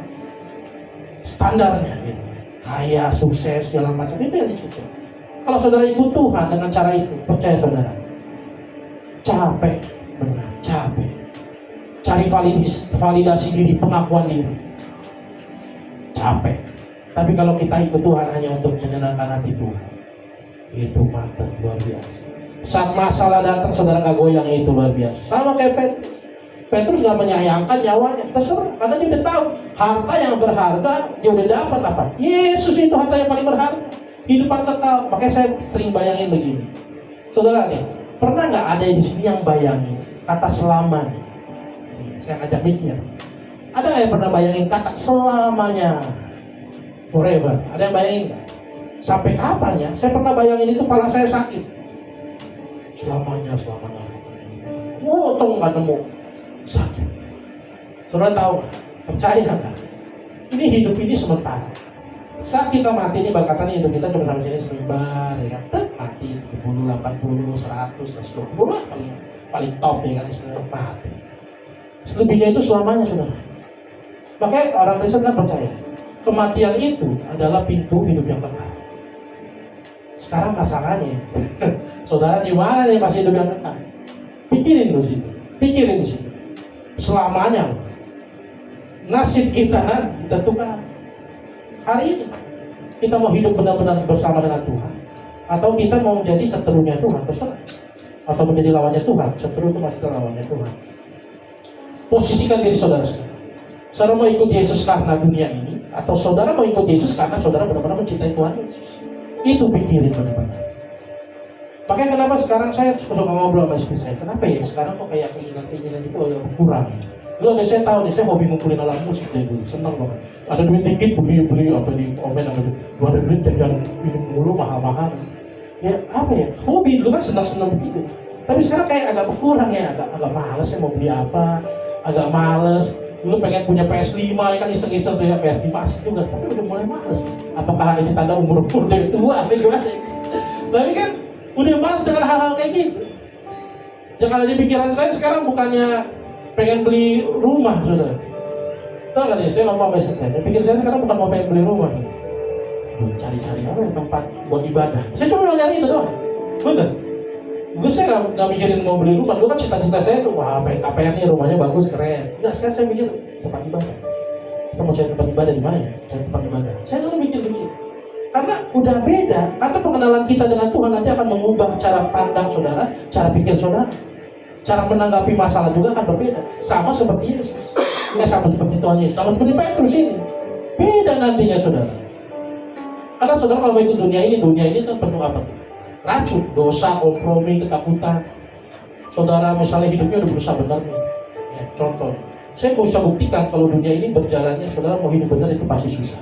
Speaker 2: standarnya gitu. Kaya, sukses, segala macam, itu yang dikejar. Kalau saudara ikut Tuhan dengan cara itu, percaya saudara, capek, benar, capek. Cari validasi diri, pengakuan diri, capek. Tapi kalau kita ikut Tuhan hanya untuk menyenangkan hati Tuhan, itu mantap, luar biasa. Saat masalah datang, saudara gak goyang, itu luar biasa. Sama kayak Petrus. Petrus gak menyayangkan nyawanya, terserah, karena dia udah tahu harta yang berharga dia udah dapat apa? Yesus itu harta yang paling berharga, hidupan kekal. Makanya saya sering bayangin begini, saudara nih, pernah nggak ada di sini yang bayangin kata selamanya? Saya ngajak mikir, ada nggak yang pernah bayangin kata selamanya, forever? Ada yang bayangin nggak? Sampai kapan ya? Saya pernah bayangin itu, kepala saya sakit. Selamanya. Untung nggak nemu. Sakit. Saudara tahu, percaya nggak? Ini hidup ini sementara. Saat kita mati ini, berkatanya hidup kita cuma sampai sini sebentar, ya kan? Mati 70, 80, 100, 120 lah paling top ya kan, sudah mati. Selebihnya itu selamanya, saudara. Makanya orang Kristen kan percaya kematian itu adalah pintu hidup yang kekal. Sekarang masalahnya, saudara di mana nih masih hidup yang kekal? Pikirin di situ. Selamanya nasib kita nanti ditentukan hari ini. Kita mau hidup benar-benar bersama dengan Tuhan, atau kita mau menjadi seterunya Tuhan, terserah. Atau menjadi lawannya Tuhan. Seteru itu masih lawannya Tuhan. Posisikan diri saudara sekarang. Saudara mau ikut Yesus karena dunia ini, atau saudara mau ikut Yesus karena saudara benar-benar mencintai Tuhan Yesus? Itu pikirin benar-benar. Makanya kenapa sekarang saya suka ngobrol sama istri saya, kenapa ya sekarang kok kayak keinginan itu agak berkurang ya? Dulu saya tahu nih, saya hobi ngumpulin alat musik dari dulu, senang banget. Ada duit dikit beli apa di komen apa itu, ada duit jangan minum mulu mahal-mahal. Ya apa ya, hobi dulu kan senang-senang begitu. Tapi sekarang kayak agak berkurang ya, agak males ya mau beli apa, agak males. Dulu pengen punya PS5 ya kan, iseng-iseng tuh ya, PS5 asik juga, tapi udah mulai males. Apakah ini tanda umur udah tua atau gimana? Tapi kan udah malas dengan hal-hal kayak gitu. Yang ada di pikiran saya sekarang bukannya pengen beli rumah, saudara. Tahu kan ya, saya ngomong sama istri saya, pikir saya sekarang bukan mau pengen beli rumah. cari-cari apa ya, tempat buat ibadah. Saya cuma nyari itu doang. Bener. Gue saya nggak mikirin mau beli rumah. Gue kan cita-cita saya tuh, wah PKPN nih rumahnya bagus, keren. Enggak, sekarang saya mikir tempat ibadah. Kita mau cari tempat ibadah di mana ya? Cari tempat ibadah. Saya nggak mikir begitu. Karena udah beda. Karena pengenalan kita dengan Tuhan nanti akan mengubah cara pandang saudara, cara pikir saudara. Cara menanggapi masalah juga akan berbeda. Sama seperti Yesus. Sama seperti Tuhan Yesus. Sama seperti Petrus ini. Beda nantinya saudara. Karena saudara kalau ikut dunia ini kan penuh apa? Racun, dosa, kompromi, ketakutan. Saudara misalnya hidupnya udah berusaha benar nih. Ya, contoh, saya bisa buktikan kalau dunia ini berjalannya, saudara mau hidup benar itu pasti susah.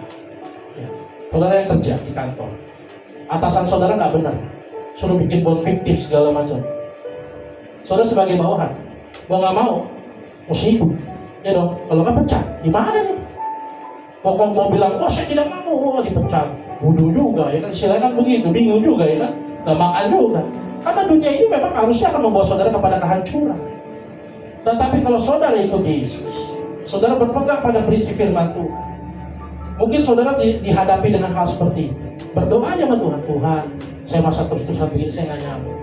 Speaker 2: Ya. Saudara yang kerja di kantor, atasan saudara nggak benar, suruh bikin bond fiktif segala macam. Saudara sebagai bawahan, mau nggak mau, mesti ikut. Ya dong, kalau nggak pecat, gimana nih? Pokok mau bilang, oh saya tidak mau, dipecat. Bodoh juga ya kan, istilahnya kan begitu, bingung juga ya kan, nggak makan juga. Karena dunia ini memang harusnya akan membawa saudara kepada kehancuran. Tetapi kalau saudara ikut Yesus, saudara berpegang pada prinsip firman Tuhan. Mungkin saudara dihadapi dengan hal seperti itu. Berdoa aja sama Tuhan, Tuhan, saya masa terus-terusan begini, saya nggak nyaman.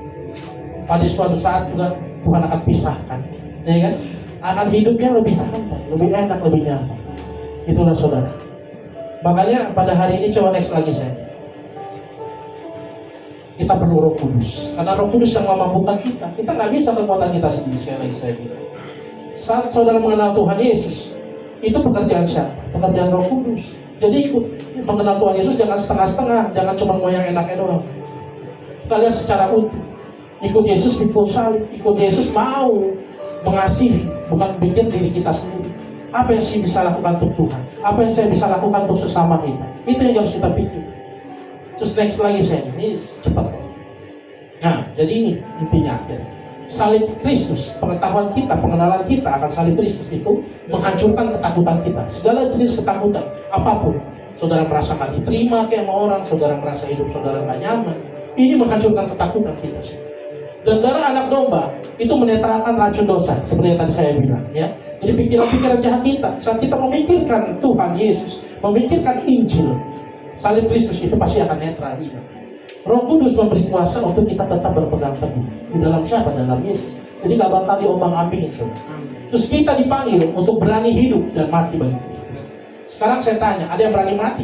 Speaker 2: Pada suatu saat juga Tuhan akan pisahkan, ya kan? Akan hidupnya lebih santai, lebih enak, lebih nyaman. Itulah saudara. Makanya pada hari ini coba next lagi saya. Kita perlu Roh Kudus. Karena Roh Kudus yang memampukan kita. Kita nggak bisa kekuatan kita sendiri. Sekali lagi saya bilang. Saat saudara mengenal Tuhan Yesus, itu pekerjaan siapa? Pekerjaan Roh Kudus. Jadi ikut mengenal Tuhan Yesus jangan setengah-setengah, jangan cuma mau yang enaknya doang. Kalian secara utuh. Ikut Yesus pikul salib, ikut Yesus mau mengasihi, bukan bikin diri kita sendiri. Apa yang saya bisa lakukan untuk Tuhan? Apa yang saya bisa lakukan untuk sesama kita? Itu yang harus kita pikir. Terus next lagi saya, ini cepat. Nah, jadi ini intinya akhirnya. Salib Kristus, pengetahuan kita, pengenalan kita akan salib Kristus itu menghancurkan ketakutan kita. Segala jenis ketakutan, apapun. Saudara merasa nggak diterima kayak sama orang, saudara merasa hidup saudara nggak nyaman. Ini menghancurkan ketakutan kita. Dan darah anak domba itu menetralkan racun dosa, seperti yang tadi saya bilang, ya. Jadi pikiran-pikiran jahat kita, saat kita memikirkan Tuhan Yesus, memikirkan Injil, salib Kristus itu pasti akan netral. Roh Kudus memberi kuasa untuk kita tetap berpegang teguh di dalam siapa? Dalam Yesus. Jadi gak bakal diombang-ambingin. Terus kita dipanggil untuk berani hidup dan mati bagi Kristus. Sekarang saya tanya, ada yang berani mati?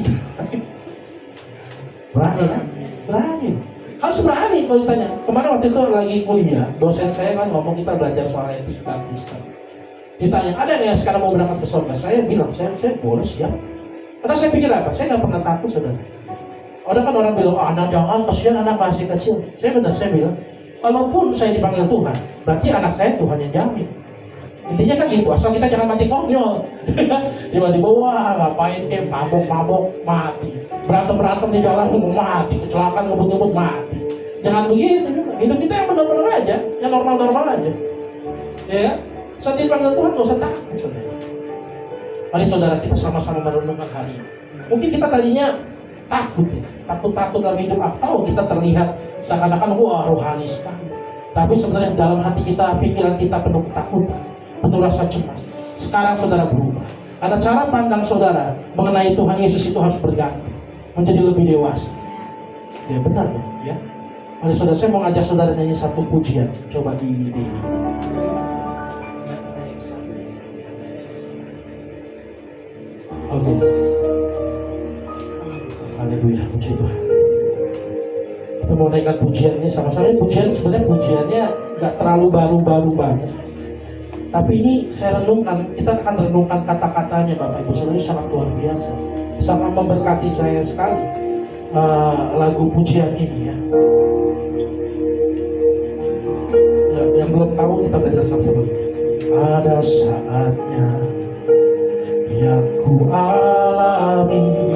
Speaker 2: Berani kan? Berani. Harus berani kalau ditanya. Kemarin waktu itu lagi kuliah, dosen saya kan ngomong kita belajar soal etika Kristen. Ditanya, ada nggak yang sekarang mau berangkat ke surga? Saya bilang, saya boleh siap. Karena saya pikir apa? Saya nggak pernah takut, saudara. Ada kan orang bilang, anak jangan, kasihan anak masih kecil. Saya bilang, kalaupun saya dipanggil Tuhan, berarti anak saya Tuhan yang jamin. Intinya kan gitu, asal kita jangan mati konyol. Tiba-tiba, wah ngapain kayak mabok-mabok, mati. Berantem-berantem di jalan, mati. Kecelakaan, ngebut-ngebut, mati. Jangan begitu juga. Hidup kita yang benar-benar aja, yang normal-normal aja. Ya. Saat dipanggil Tuhan, gak usah takut, saudara. Mari saudara kita sama-sama merenungkan hari ini. Mungkin kita tadinya takut ya, takut-takut dalam hidup, atau kita terlihat seakan-akan wah rohani sekali. Tapi sebenarnya dalam hati kita, pikiran kita penuh ketakutan, penuh rasa cemas. Sekarang saudara berubah. Karena cara pandang saudara mengenai Tuhan Yesus itu harus berganti, menjadi lebih dewasa. Ya benar dong, ya. Mari saudara, saya mau ngajak saudara nyanyi satu pujian. Coba di Oke. Haleluya, puji Tuhan. Kita mau naikkan pujian ini sama-sama. Pujian sebenarnya pujiannya nggak terlalu baru-baru banget. Tapi ini saya renungkan, kita akan renungkan kata-katanya Bapak Ibu Saudara, sangat luar biasa. Sangat memberkati saya sekali lagu pujian ini ya. Yang belum tahu kita belajar sama-sama. Ada saatnya yang ku alami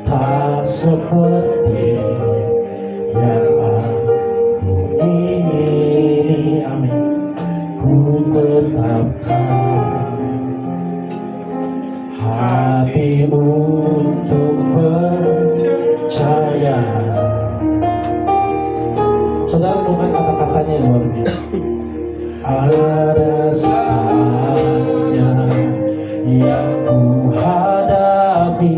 Speaker 2: tak seperti yang aku ingini. Amin. Ku tetapkan hati untuk percaya. Saudara bukan kata-katanya luar biasa. Ada saatnya yang ku hadapi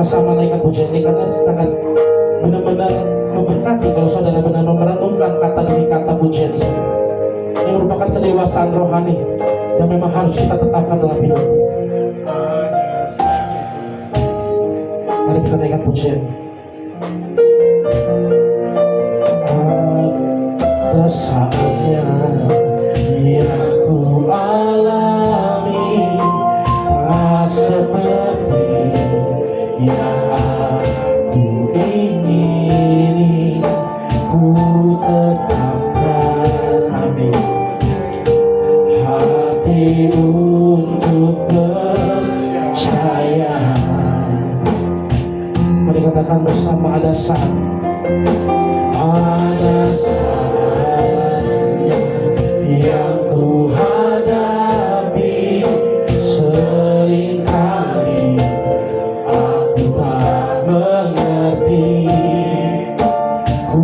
Speaker 2: sama-sama naikkan pujian ini karena sangat benar-benar memberkati kalau saudara benar-benar merenungkan kata demi kata pujian ini. Ini merupakan kedewasaan rohani yang memang harus kita tetapkan dalam hidup. Mari kita naikkan pujian. Ada saatnya yang ku alami, tak seperti yang aku ingini. Ku tetapkan, amin, hati untuk percaya. Mari katakan bersama, ada saatnya yang ku hadapi. Seringkali aku tak mengerti. Ku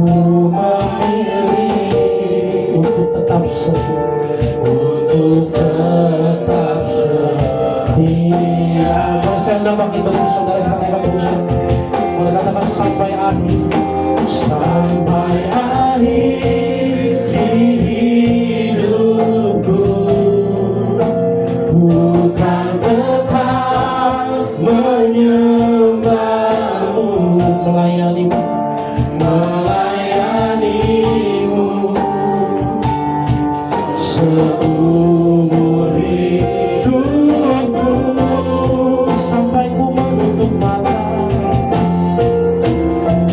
Speaker 2: memilih untuk tetap setia, untuk tetap setia. Kalau saya undang bagi bagi saudara katakan pujian, boleh katakan sampai akhir, sampai akhir hidupku. Bukan tetap menyembahmu, melayanimu, melayanimu seumur hidupku, sampai ku menutup mata,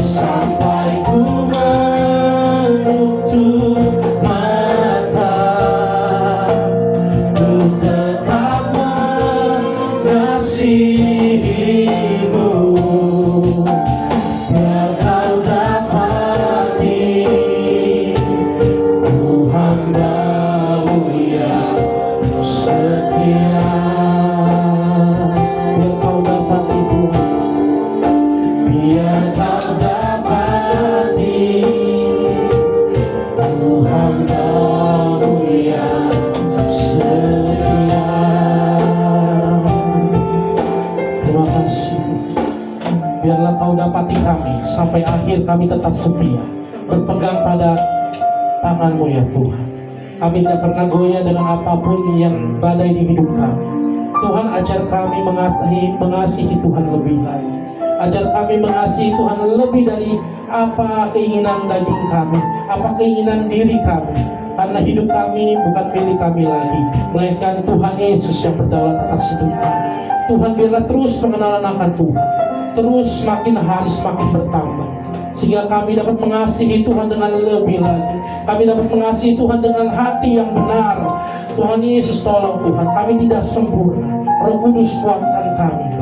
Speaker 2: sampai ku menutup mata, ku tetap mengasihimu. Biar kau dapati ku hamba-Mu yang setia. Biar kau dapati Tuhan, biar kau dapati ku hamba-Mu yang setia. Terima kasih. Biarlah kau dapati kami sampai akhir, kami tetap setia berpegang pada tangan-Mu ya Tuhan. Kami tidak pernah goyah dengan apapun yang badai di hidup kami. Tuhan, ajar kami mengasihi Tuhan lebih lagi. Ajar kami mengasihi Tuhan lebih dari apa keinginan daging kami, apa keinginan diri kami. Karena hidup kami bukan milik kami lagi, melainkan Tuhan Yesus yang berdaulat atas hidup kami. Tuhan, biarlah terus pengenalan akan Tuhan terus semakin hari semakin bertambah, sehingga kami dapat mengasihi Tuhan dengan lebih lagi. Kami dapat mengasihi Tuhan dengan hati yang benar. Tuhan Yesus, tolong Tuhan, kami tidak sempurna. Roh Kudus, kuatkan kami.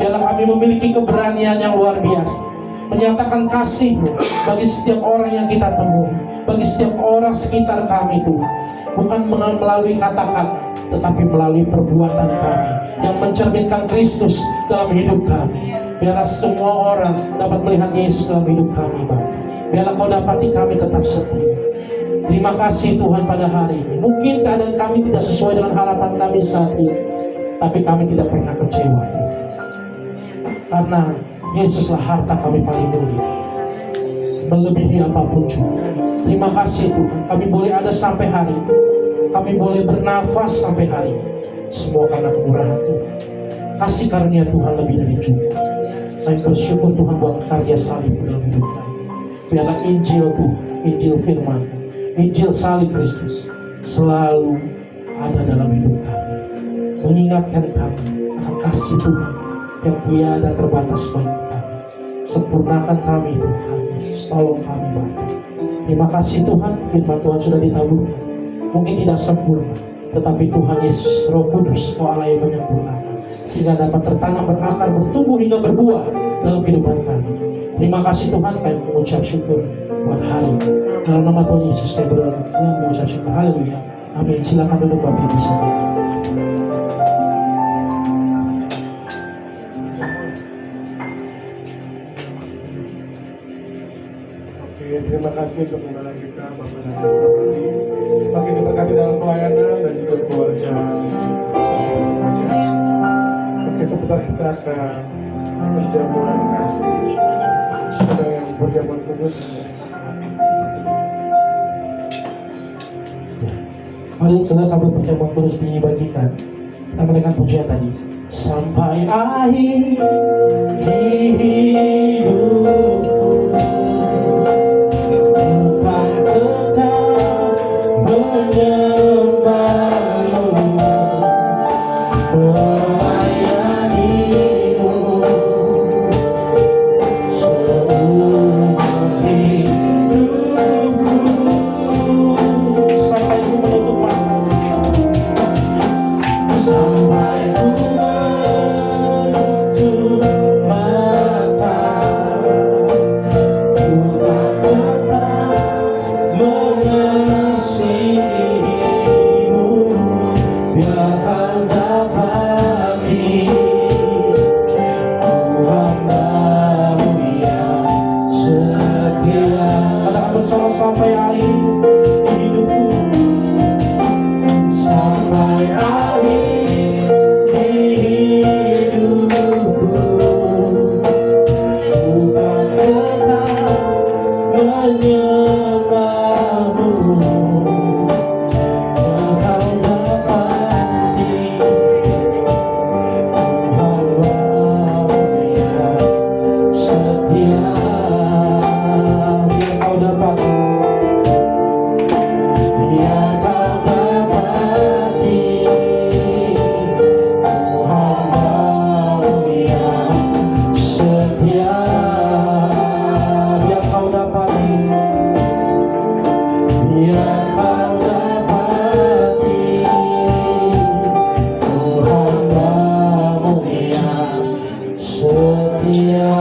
Speaker 2: Biarlah kami memiliki keberanian yang luar biasa menyatakan kasih-Mu bagi setiap orang yang kita temui, bagi setiap orang sekitar kami Tuhan. Bukan melalui kata-kata, tetapi melalui perbuatan kami yang mencerminkan Kristus dalam hidup kami. Biarlah semua orang dapat melihat Yesus dalam hidup kami, Bapa. Biarlah Kau dapati kami tetap setia. Terima kasih Tuhan pada hari ini. Mungkin keadaan kami tidak sesuai dengan harapan kami saat ini, tapi kami tidak pernah kecewa, karena Yesuslah harta kami paling mulia, melebihi apapun juga. Terima kasih Tuhan, kami boleh ada sampai hari ini, kami boleh bernafas sampai hari ini, semua karena kemurahan Tuhan. Kasih karunia Tuhan lebih dari cukup. Kami bersyukur Tuhan buat karya salib dalam hidup kami. Biarlah Injil Tuhan, Injil firman, Injil salib Kristus selalu ada dalam hidup kami, mengingatkan kami akan kasih Tuhan yang tiada terbatas bagi kami. Sempurnakan kami Tuhan Yesus, tolong kami Bapa. Terima kasih Tuhan, firman Tuhan sudah ditaburkan, mungkin tidak sempurna, tetapi Tuhan Yesus, Roh Kudus, Kau Allah yang menyempurnakan, sehingga dapat tertanam, berakar, bertumbuh hingga berbuah dalam kehidupan kami. Terima kasih Tuhan, kami mengucap syukur buat hari ini. Dalam nama Tuhan Yesus kami berdoa dan mengucap syukur. Haleluya. Amin. Silakan duduk Bapak Ibu Saudara.
Speaker 1: Terima kasih untuk pembelajaran kita, Bapak dan Ibu. Semakin diberkati dalam pelayanan dan juga keluarga semuanya. Oke, sebentar kita akan perjamuan kasih. Ada yang perjamuan kudus.
Speaker 2: Mari saudara sampai perjamuan kudus dibagikan. Kita menaikkan pujian tadi. Sampai akhir hidupku, bukan tetap menyembahmu, melayanimu seumur hidupku, sampai ku menutup mata, sampai ku menutup mata, ku tak tetap mengasihimu, biar kau dapati ku hambamu yang setia. Katakan bersama, sampai akhir hidupku, sampai akhir hidupku, bukan tetap menyembahmu, engkau dapati hambamu yang setia. Biar kau dapati, biar kau dapati hambamu yang setia. Biar kau dapati, biar kau dapati hambamu yang setia.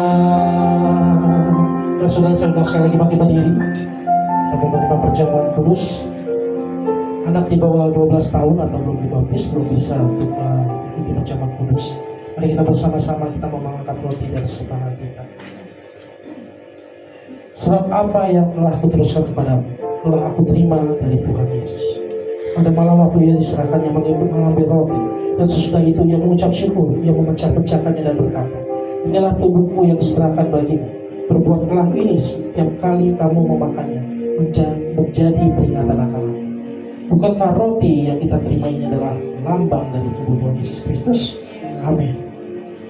Speaker 2: Dan saudara-saudara sekali lagi bangkit berdiri. Kami menerima perjamuan kudus. Anak di bawah 12 tahun atau belum dibaptis belum bisa untuk mengikuti perjamuan kudus. Mari kita bersama-sama kita mengangkat roti dari sebelah kita. Sebab apa yang telah kuteruskan kepadamu telah aku terima dari Tuhan Yesus. Pada malam waktu ia diserahkannya mengambil roti, dan sesudah itu ia mengucap syukur, ia memecah-pecahkannya dan berkata, inilah tubuhku yang diserahkan bagimu. Perbuatlah ini setiap kali kamu memakannya, menjadi peringatan akan aku. Bukankah roti yang kita terima ini adalah lambang dari tubuh Tuhan Yesus Kristus? Amin.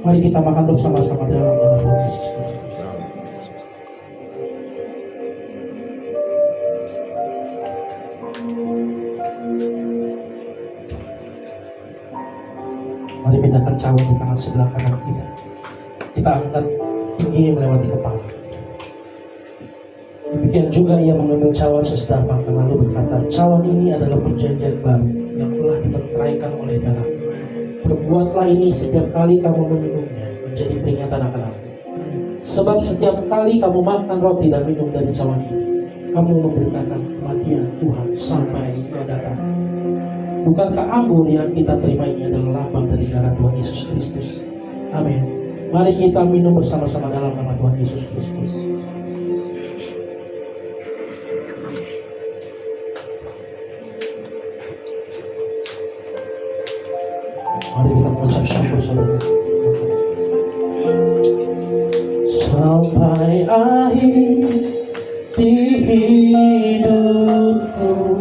Speaker 2: Mari kita makan bersama-sama dalam nama Tuhan Yesus Kristus. Mari pindahkan cawan di tangan sebelah kanan kita. Kita angkat tinggi melewati kepala. Demikian juga ia mengambil cawan sesudah makan lalu berkata, cawan ini adalah perjanjian baru yang telah dimeteraikan oleh darah. Perbuatlah ini setiap kali kamu meminumnya, menjadi peringatan akan aku. Sebab setiap kali kamu makan roti dan minum dari cawan ini, kamu memberitakan kematian Tuhan sampai Dia datang. Bukankah anggur yang kita terima ini adalah lambang dari darah Tuhan Yesus Kristus? Amin. Mari kita minum bersama-sama dalam nama Tuhan Yesus Kristus. Mari kita mengucap syukur saudara. Sampai akhir di hidupku,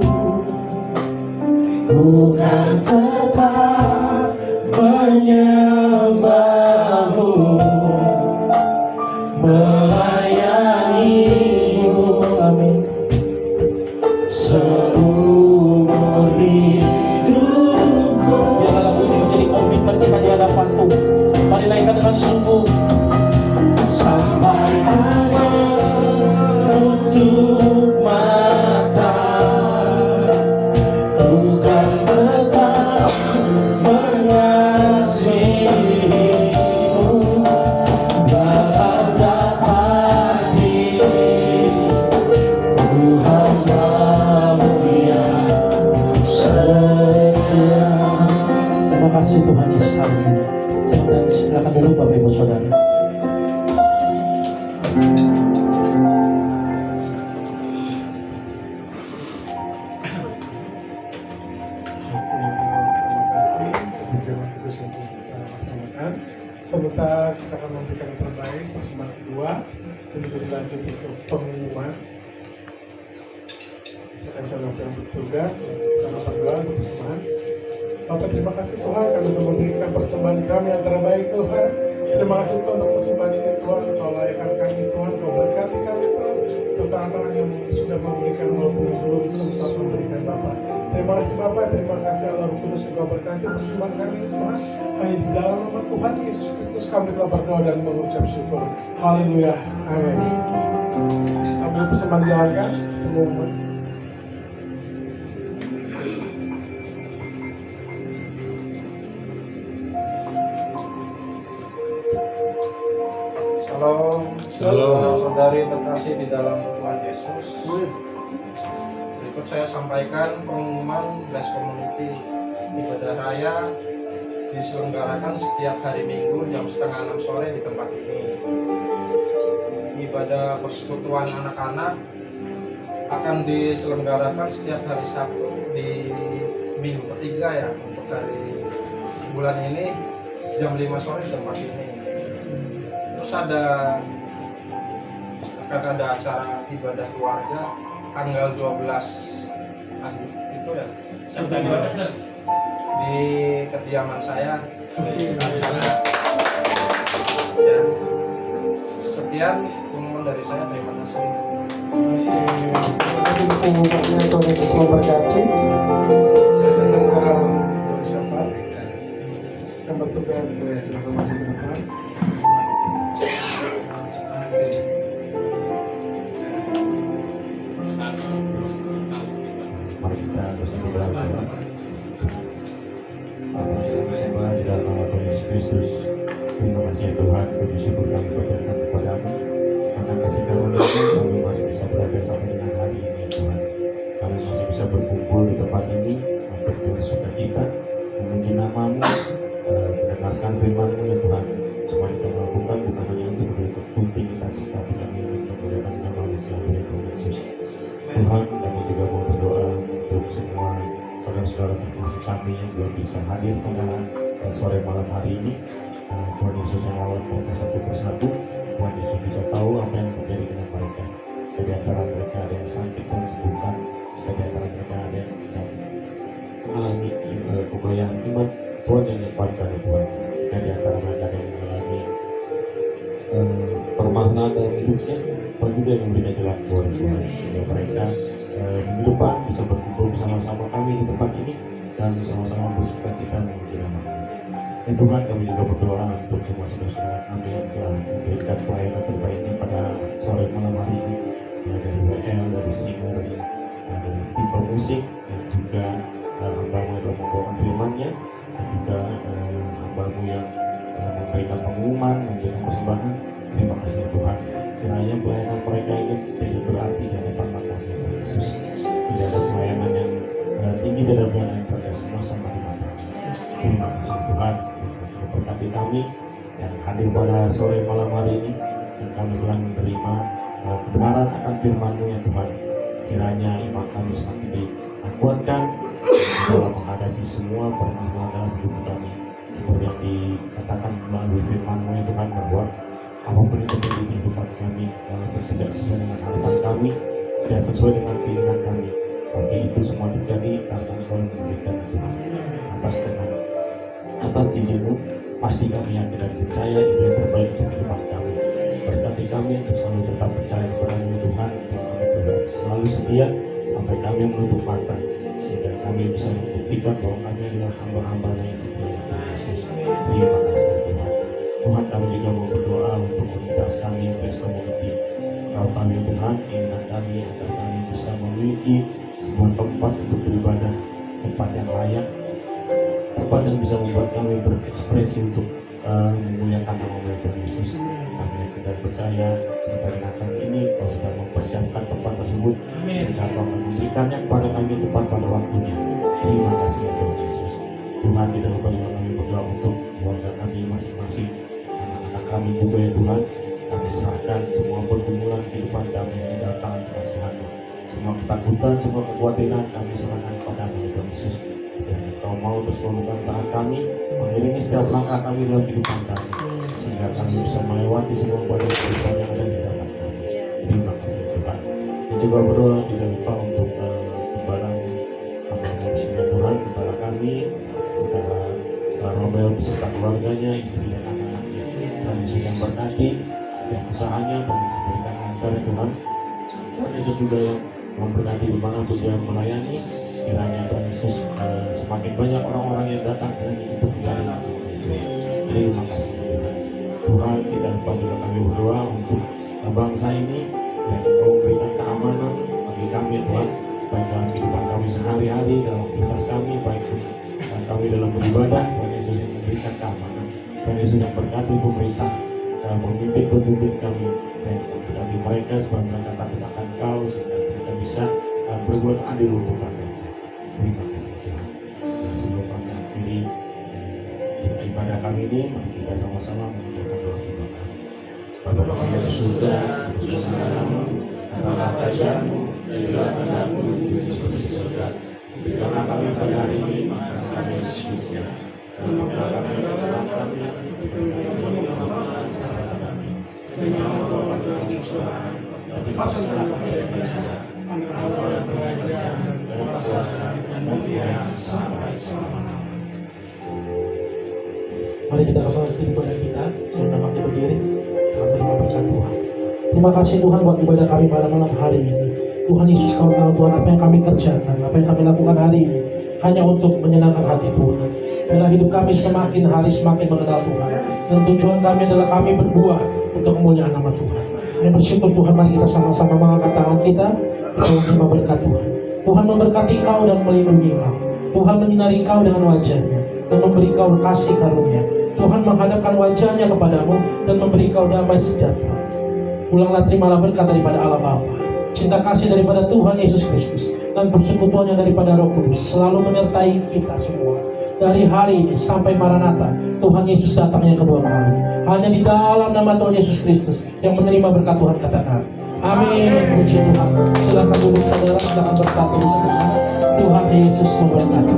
Speaker 2: bukan tetap menyembahmu, melayanimu, amin, seumur hidupku. Biarlah lagu ini menjadi komitmen kita di hadapan Tuhan. Mari naikkan dengan sungguh. Sampai aku menutup mata, bukan tetap mengasihimu, bakal dapati ku hambamu yang setia. Terima kasih Tuhan Yesus. Silakan duduk Bapak Ibu Saudara.
Speaker 1: Terima kasih perjamuan kudus yang kita laksanakan. Sebentar kita akan memberikan yang terbaik, persembahan kedua, dan juga dilanjut untuk pengumuman. Saya akan coba yang bertugas, karena berdoa untuk persembahan. Bapak terima kasih Tuhan, kami telah memberikan persembahan kami yang terbaik Tuhan. Terima kasih Tuhan untuk persembahan ini Tuhan, Kau layakkan kami Tuhan, Kau berkati kami Tuhan. Untuk orang-orang yang sudah memberikan maupun yang belum sempat memberikan Bapak. Terima kasih Bapak, terima kasih Allah Roh Kudus yang Kau berkati persembahan kami Tuhan. Hanya di dalam nama Tuhan Yesus Kristus kami telah berdoa dan mengucap syukur. Haleluya, amin. Sambil persembahan dijalankan, pengumuman.
Speaker 4: Shalom, saudari terkasih di dalam Tuhan Yesus. Berikut saya sampaikan pengumuman Bless Community. Ibadah raya diselenggarakan setiap hari Minggu jam 5:30 sore di tempat ini. Ibadah persekutuan anak-anak akan diselenggarakan setiap hari Sabtu di minggu ketiga ya, untuk hari bulan ini jam 5 sore di tempat ini. Terus akan ada acara ibadah keluarga tanggal 12 itu ya, September di kediaman saya di sana. Ya. Sekian pengumuman dari saya, terima kasih.
Speaker 1: Terima kasih untuk pengumumannya, Tuhan Yesus memberkati. Saya dengar dari siapa yang bertugas, silakan maju ke depan.
Speaker 5: Mari kita bersama berdoa. Bersama di dalam nama Tuhan Yesus Kristus. Terima kasih ya Tuhan, puji syukur kami berikan kepadamu. Karena kasih karunia-Mu kami masih bisa berada sampai dengan hari ini Tuhan. Kami masih bisa berkumpul di tempat ini untuk bersukacita, memuji nama-Mu, mendengarkan firman-Mu ya Tuhan. Semua yang kami lakukan bukan hanya untuk rutinitas, tapi kami untuk memuliakan nama-Mu selalu ya Tuhan Yesus. Tuhan, kami juga mau berdoa untuk semua saudara-saudara terkasih kami yang belum bisa hadir pada sore malam hari ini. Tuhan Yesus yang rawat mereka satu persatu. Tuhan Yesus bisa tahu apa yang terjadi dengan mereka. Di antara mereka ada yang sakit dan sembuhkan. Di antara mereka ada yang sedang mengalami kegoyangan iman. Tuhan yang kuatkan ya Tuhan. Dan di antara mereka ada yang mengalami permasalahan dalam hidupnya. Tuhan juga yang memberikan jalan keluar Tuhan, sehingga mereka minggu depan bisa berkumpul bersama-sama kami di tempat ini dan bersama-sama bersukacita memuji nama-Mu. Ya Tuhan, kami juga berdoa untuk semua saudara-saudara kami yang telah memberikan pelayanan terbaiknya pada sore malam hari ini, ya, dari WL, dari Singa, dari tim musik, dan juga hamba-Mu yang telah membawakan firman-Nya, dan juga hamba-Mu yang memberikan pengumuman, memberikan persembahan. Terima kasih Tuhan. Kiranya pelayanan mereka ini jadi berarti di hadapan Tuhan Yesus. Tidak ada pelayanan yang tinggi dan pelayanan yang pada sama-sama di mata. Terima kasih Tuhan. Berkati kami yang hadir pada sore malam hari ini, dan kami telah menerima kebenaran akan firman-Mu ya Tuhan. Kiranya iman kami semakin dikuatkan dalam menghadapi semua permasalahan dalam hidup kami. Seperti yang dikatakan melalui firman-Mu ya Tuhan, bahwa apapun yang terjadi di kehidupan kami, walaupun tidak sesuai dengan harapan kami, tidak sesuai dengan keinginan kami, tapi itu semua terjadi karena Engkau yang mengizinkan Tuhan. Atas izin-Mu, pasti kami yakin dan percaya itu yang terbaik untuk kehidupan kami. Berkati kami untuk selalu tetap percaya kepada-Mu Tuhan, dan kami tetap selalu setia sampai kami menutup mata, sehingga kami bisa membuktikan bahwa kami adalah hamba-hamba yang setia ya Tuhan Yesus. Terima kasih Tuhan. Tuhan, kami juga mau berdoa untuk komunitas kami, Bless Community. Kau kami Tuhan, keinginan kami agar kami bisa memiliki sebuah tempat untuk beribadah, tempat yang layak, tempat yang bisa membuat kami berekspresi untuk memuliakan nama Tuhan Yesus. Kami tidak percaya sampai dengan saat ini Kau sudah mempersiapkan tempat tersebut, sehingga Kau akan memberikannya kepada kami tepat pada waktunya. Terima kasih ya Tuhan Yesus. Tuhan, di dalam kami berdoa untuk keluarga kami masing-masing, anak-anak kami juga ya Tuhan. Kami serahkan semua pergumulan kehidupan kami yang datang ke kasihan-Mu. Semua ketakutan, semua kekhawatiran kami serahkan kepada-Mu ya Tuhan Yesus. Dan Kau mau terus membuka tangan kami, mengiringi setiap langkah kami dalam kehidupan kami. sehingga kami bisa melewati semua badai kehidupan yang ada di dalam kami. Terima kasih Tuhan. Dan juga berdoa tidak lupa untuk kembali hamba Tuhan kepada kami, saudara Romel beserta keluarganya, istri dan anak-anaknya. Tuhan Yesus yang berkati setiap usahanya, dan diberikan lancar ya Tuhan. Tuhan Yesus juga yang memberkati dimanapun dia melayani. Kiranya Tuhan Yesus semakin banyak orang-orang yang datang untuk mencari terima kasih Tuhan. Tidak lupa juga kami berdoa untuk bangsa ini, dan Engkau berikan keamanan bagi kami Tuhan, baik dalam kehidupan kami sehari-hari, dalam aktivitas kami, baik kami dalam beribadah. Tuhan Yesus yang memberikan keamanan. Tuhan Yesus yang berkati pemerintah, pemimpin kami, dan memberkati mereka supaya mereka takut akan Kau, sehingga mereka bisa berbuat adil untuk mereka. Terima kasih Tuhan. Sebelum mengakhiri ibadah kami ini, mari kita sama-sama mengucapkan doa terima kasih. Bapa kami yang surga, terpujilah namamu, apakah kerajaanmu, dan juga kehendakmu di seperti di surga. Berikanlah kami pada hari ini makan kami secukupnya, dan ampunilah kami kesalahan kami, seperti kami mengampuni kesalahan kami. Dan jangan bawa kami dalam pencobaan, dan lepaskanlah kami dari jahat. Engkau yang kerajaan dan kuasa dan kemuliaan sampai selama-lamanya.
Speaker 2: Mari kita langsung ibadah kita sebelum kami berdiri. Kami terima berkat Tuhan. Terima kasih Tuhan buat ibadah kami pada malam hari ini. Tuhan Yesus, Kau tahu Tuhan apa yang kami kerjakan, apa yang kami lakukan hari ini hanya untuk menyenangkan hati Tuhan. Biarlah hidup kami semakin hari semakin mengenal Tuhan, dan tujuan kami adalah kami berbuah untuk kemuliaan nama Tuhan. Yang bersyukur Tuhan, mari kita sama-sama mengangkat tangan kita untuk terima berkat Tuhan. Tuhan memberkati kau dan melindungi kau. Tuhan menyinari kau dengan wajahnya dan memberi kau kasih karunia. Tuhan menghadapkan wajahnya kepadamu dan memberi kau damai sejahtera. Pulanglah, terimalah berkat daripada Allah Bapa, cinta kasih daripada Tuhan Yesus Kristus, dan persekutuan yang daripada Roh Kudus selalu menyertai kita semua dari hari ini sampai Maranatha, Tuhan Yesus datang yang kedua kali. Hanya di dalam nama Tuhan Yesus Kristus yang menerima berkat Tuhan katakan amin. Puji Tuhan. Silakan duduk saudara, silakan bersatu bersama. Tuhan Yesus memberkati.